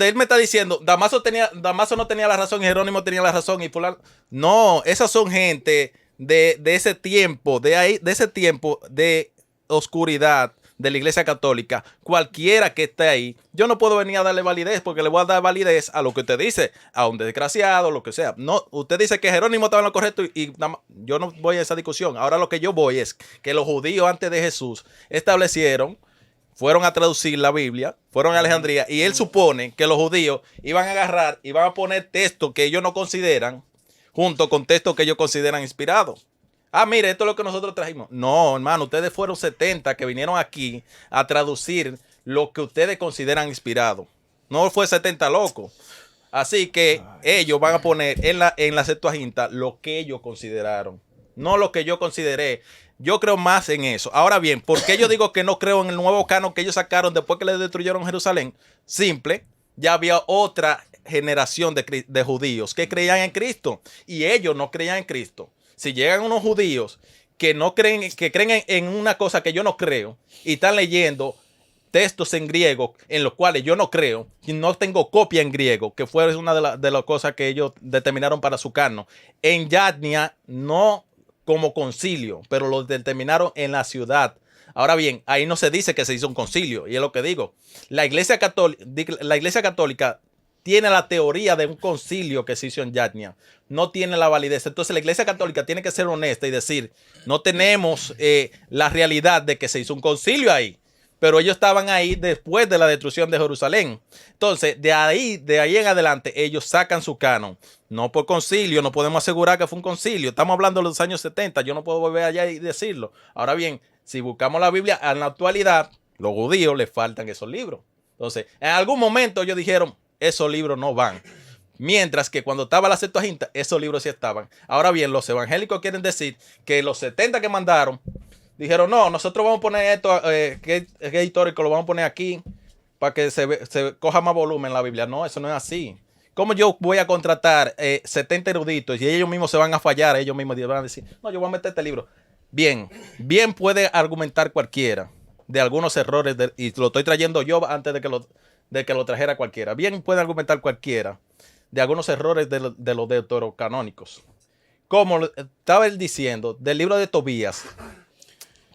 él me está diciendo, Damaso no tenía la razón y Jerónimo tenía la razón y fulano. No, esas son gente de ese tiempo, de ese tiempo de oscuridad de la Iglesia Católica. Cualquiera que esté ahí, yo no puedo venir a darle validez porque le voy a dar validez a lo que usted dice, a un desgraciado, lo que sea. No, usted dice que Jerónimo estaba en lo correcto y yo no voy a esa discusión. Ahora lo que yo voy es que los judíos antes de Jesús fueron a traducir la Biblia, fueron a Alejandría, y él supone que los judíos iban a agarrar y van a poner textos que ellos no consideran junto con textos que ellos consideran inspirados. Ah, mire, esto es lo que nosotros trajimos. No, hermano, ustedes fueron 70 que vinieron aquí a traducir lo que ustedes consideran inspirado. No fue 70 locos. Así que ellos van a poner en la Septuaginta lo que ellos consideraron, no lo que yo consideré. Yo creo más en eso. Ahora bien, ¿por qué yo digo que no creo en el nuevo canon que ellos sacaron después que le destruyeron Jerusalén? Simple, ya había otra generación de judíos que creían en Cristo y ellos no creían en Cristo. Si llegan unos judíos que no creen, que creen en una cosa que yo no creo y están leyendo textos en griego en los cuales yo no creo, y no tengo copia en griego, que fue una de las cosas que ellos determinaron para su canon. En Yadnia, no como concilio, pero lo determinaron en la ciudad. Ahora bien, ahí no se dice que se hizo un concilio, y es lo que digo. La Iglesia Católica tiene la teoría de un concilio que se hizo en Yadnia, no tiene la validez. Entonces la Iglesia Católica tiene que ser honesta y decir, no tenemos la realidad de que se hizo un concilio ahí. Pero ellos estaban ahí después de la destrucción de Jerusalén. Entonces, de ahí en adelante, ellos sacan su canon. No por concilio, no podemos asegurar que fue un concilio. Estamos hablando de los años 70, yo no puedo volver allá y decirlo. Ahora bien, si buscamos la Biblia en la actualidad, los judíos les faltan esos libros. Entonces, en algún momento ellos dijeron, esos libros no van. Mientras que cuando estaba la Septuaginta, esos libros sí estaban. Ahora bien, los evangélicos quieren decir que los 70 que mandaron, dijeron, no, nosotros vamos a poner esto, que es histórico, lo vamos a poner aquí para que se coja más volumen en la Biblia. No, eso no es así. ¿Cómo yo voy a contratar 70 eruditos y ellos mismos se van a fallar? Ellos mismos van a decir, no, yo voy a meter este libro. Bien puede argumentar cualquiera de algunos errores, y lo estoy trayendo yo antes de que lo trajera cualquiera. Bien puede argumentar cualquiera de algunos errores de los deuterocanónicos. Como estaba él diciendo, del libro de Tobías,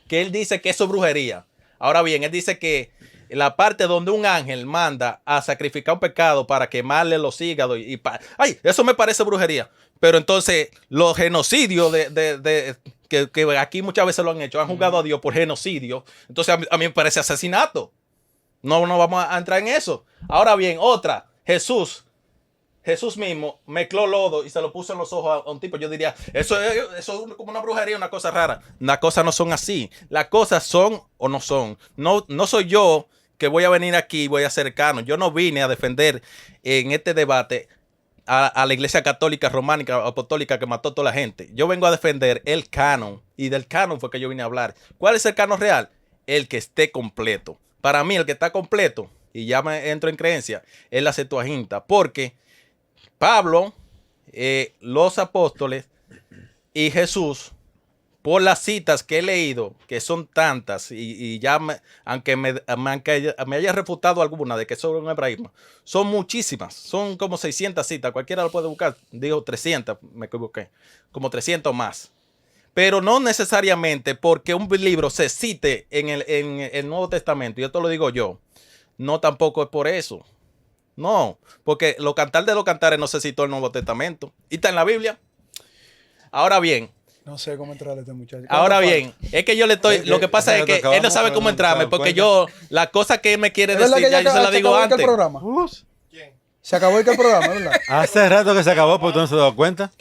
que él dice que eso es brujería. Ahora bien, él dice que la parte donde un ángel manda a sacrificar un pecado para quemarle los hígados ¡ay! Eso me parece brujería. Pero entonces los genocidios que aquí muchas veces lo han hecho, han juzgado a Dios por genocidio. Entonces a mí me parece asesinato. No vamos a entrar en eso. Ahora bien, otra, Jesús mismo mezcló lodo y se lo puso en los ojos a un tipo. Yo diría, eso es como una brujería, una cosa rara. Las cosas no son así. Las cosas son o no son. No soy yo que voy a venir aquí y voy a hacer canon. Yo no vine a defender en este debate a la Iglesia Católica Románica Apostólica que mató a toda la gente. Yo vengo a defender el canon, y del canon fue que yo vine a hablar. ¿Cuál es el canon real? El que esté completo. Para mí, el que está completo, y ya me entro en creencia, es la Septuaginta, porque Pablo, los apóstoles y Jesús, por las citas que he leído, que son tantas, y ya aunque me haya refutado alguna de que son un hebraísmo, son muchísimas, son como 600 citas, cualquiera lo puede buscar, digo 300, me equivoqué, como 300 más. Pero no necesariamente porque un libro se cite en el Nuevo Testamento, y esto lo digo yo, no tampoco es por eso. No, porque lo cantar de los cantares no se citó en el Nuevo Testamento. Y está en la Biblia. Ahora bien. No sé cómo entrarle a este muchacho. Ahora bien, es que yo le estoy. Lo que pasa es que él no sabe cómo entrarme, porque yo, la cosa que él me quiere decir, ya yo se la digo antes. ¿Quién? Se acabó el programa, ¿verdad? Hace rato que se acabó, porque tú no se has dado cuenta.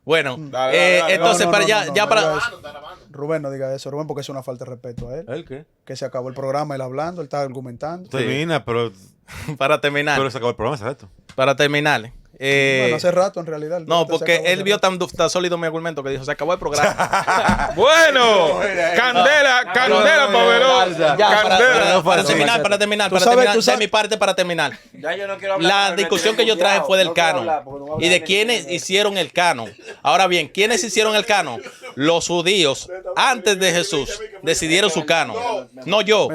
Bueno, entonces, para. Rubén, no diga eso, Rubén, porque es una falta de respeto a él. ¿El qué? Que se acabó el programa, él hablando, él está argumentando. Termina, pero. Para terminar. Pero se acabó el programa, ¿sabes? Para terminar. Bueno, hace rato en realidad. No, porque él vio tan sólido mi argumento que dijo, se acabó el programa. Bueno, candela poderosa. Para terminar, de mi parte, para terminar. Ya yo no quiero hablar. La discusión que yo traje fue del canon y de quiénes hicieron el canon. Ahora bien, ¿quiénes hicieron el canon? Los judíos, antes de Jesús, decidieron su canon. No yo,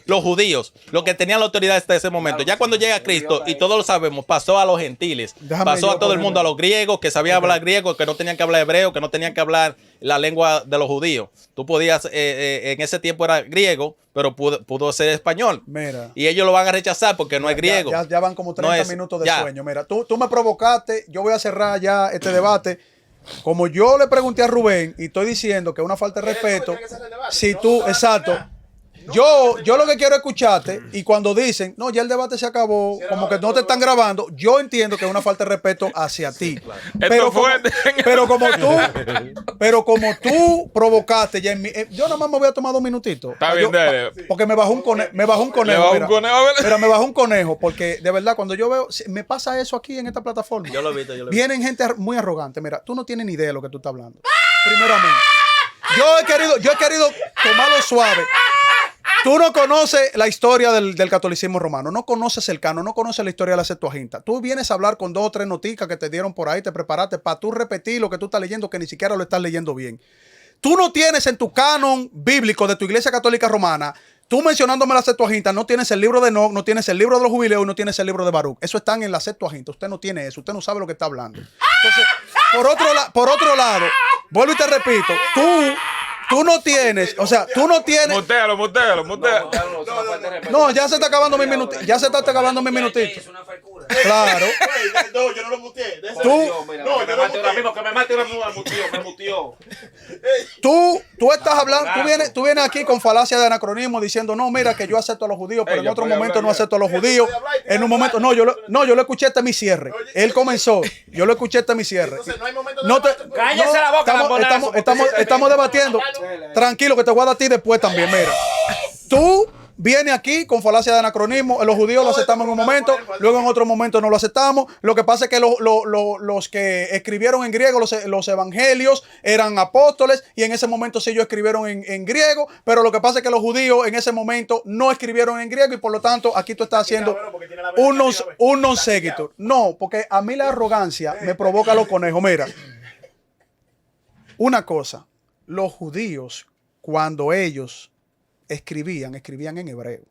los judíos, los que tenían la autoridad hasta ese momento. Ya cuando llega Cristo, y todos lo sabemos, pasó a los gentiles. Pasó a todo el mundo, a los griegos que sabían hablar griego, que no tenían que hablar hebreo, que no tenían que hablar la lengua de los judíos. Tú podías, en ese tiempo era griego, pero pudo ser español. Mira. Y ellos lo van a rechazar porque no es griego. Ya van como 30 minutos de sueño. Mira, tú me provocaste, yo voy a cerrar ya este debate. Como yo le pregunté a Rubén y estoy diciendo que es una falta de respeto, si tú, exacto. Yo lo que quiero es escucharte, y cuando dicen, no, ya el debate se acabó, como que no te están grabando, yo entiendo que es una falta de respeto hacia ti. Pero como tú provocaste ya en mí, yo nada más me voy a tomar 2 minutitos. Está bien, porque me bajó un conejo. Me bajó un conejo, porque de verdad, cuando yo veo, me pasa eso aquí en esta plataforma. Yo lo he visto. Vienen gente muy arrogante. Mira, tú no tienes ni idea de lo que tú estás hablando. Primeramente. Yo he querido tomarlo suave. Tú no conoces la historia del catolicismo romano, no conoces el canon, no conoces la historia de la Septuaginta. Tú vienes a hablar con 2 o 3 noticas que te dieron por ahí, te preparaste para tú repetir lo que tú estás leyendo, que ni siquiera lo estás leyendo bien. tú no tienes en tu canon bíblico de tu iglesia católica romana, tú mencionándome la Septuaginta, no tienes el libro de Enoc, no tienes el libro de los jubileos y no tienes el libro de Baruch. Eso están en la Septuaginta. Usted no tiene eso. Usted no sabe lo que está hablando. Entonces, por otro lado, vuelvo y te repito, tú no tienes, o sea, tú no tienes. Mutealo. No, ya se está acabando mi minutito. Ya se está acabando mi minutito. Claro. No, yo no lo muteé. Tú, No, yo no ahora mismo, que me mate ahora mismo, me mutió. tú estás hablando, tú vienes aquí con falacia de anacronismo diciendo, no, mira que yo acepto a los judíos, pero en yo otro podía momento hablar no ya. acepto a los judíos. En un momento, no, yo lo escuché hasta mi cierre. Él comenzó, yo lo escuché hasta mi cierre. Entonces no hay momento de No te, debate, pues. Cállese la boca, lambonazo, estamos debatiendo. Tranquilo, que te voy a dar a ti después también, mira. Tú vienes aquí con falacia de anacronismo. Los judíos lo aceptamos en un momento, luego en otro momento no lo aceptamos. Lo que pasa es que los que escribieron en griego, los evangelios, eran apóstoles y en ese momento sí ellos escribieron en griego, pero lo que pasa es que los judíos en ese momento no escribieron en griego y por lo tanto aquí tú estás haciendo un non sequitur. No, porque a mí la arrogancia me provoca los conejos. Mira, una cosa, los judíos cuando ellos escribían en hebreo.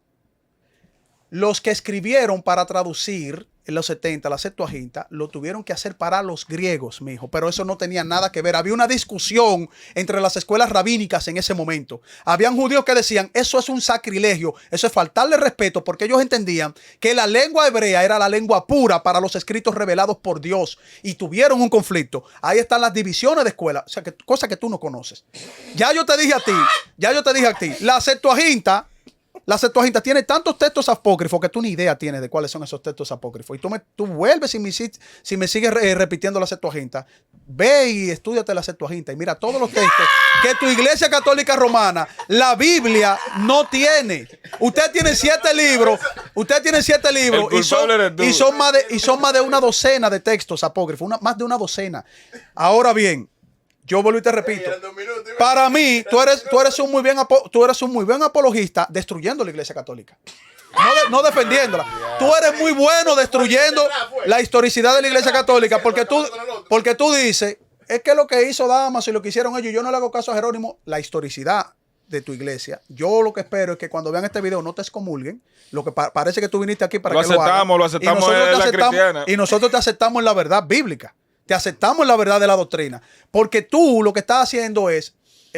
Los que escribieron para traducir en los 70 la Septuaginta lo tuvieron que hacer para los griegos, mijo, pero eso no tenía nada que ver. Había una discusión entre las escuelas rabínicas en ese momento. Habían judíos que decían, eso es un sacrilegio, eso es faltarle respeto, porque ellos entendían que la lengua hebrea era la lengua pura para los escritos revelados por Dios y tuvieron un conflicto. Ahí están las divisiones de escuelas, o sea, cosa que tú no conoces. Ya yo te dije a ti, la Septuaginta tiene tantos textos apócrifos que tú ni idea tienes de cuáles son esos textos apócrifos. Y tú vuelves si me sigues repitiendo la Septuaginta. Ve y estúdiate la Septuaginta y mira todos los textos que tu iglesia católica romana, la Biblia, no tiene. Usted tiene 7 libros y son más de una docena de textos apócrifos, más de una docena. Ahora bien, yo vuelvo y te repito, para mí, tú eres un muy buen apologista destruyendo la iglesia católica. No defendiéndola. Tú eres muy bueno destruyendo la historicidad de la iglesia católica porque tú dices, es que lo que hizo Damaso y lo que hicieron ellos, yo no le hago caso a Jerónimo, la historicidad de tu iglesia. Yo lo que espero es que cuando vean este video no te excomulguen. Lo que parece que tú viniste aquí para que lo hagan. Lo aceptamos en la cristiana. Y nosotros te aceptamos en la verdad bíblica. Te aceptamos en la verdad de la doctrina. Porque tú lo que estás haciendo es,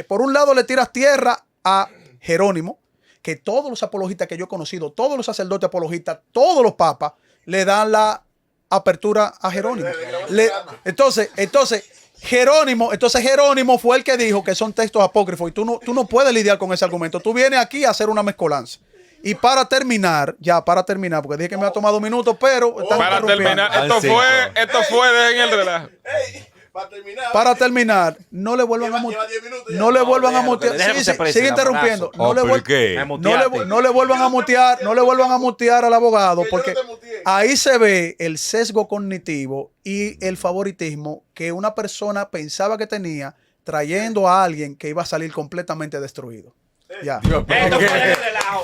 por un lado le tiras tierra a Jerónimo, que todos los apologistas que yo he conocido, todos los sacerdotes apologistas, todos los papas, le dan la apertura a Jerónimo. Entonces Jerónimo fue el que dijo que son textos apócrifos y tú no puedes lidiar con ese argumento. Tú vienes aquí a hacer una mezcolanza. Y para terminar, porque dije que me ha tomado un minuto, pero para terminar, esto fue dejen el relajo. Para terminar, no le vuelvan a mutear. No le vuelvan a mutear. Sigue interrumpiendo. No le vuelvan a mutear al abogado, porque ahí se ve el sesgo cognitivo y el favoritismo que una persona pensaba que tenía trayendo a alguien que iba a salir completamente destruido. Ya. Esto fue el relajo.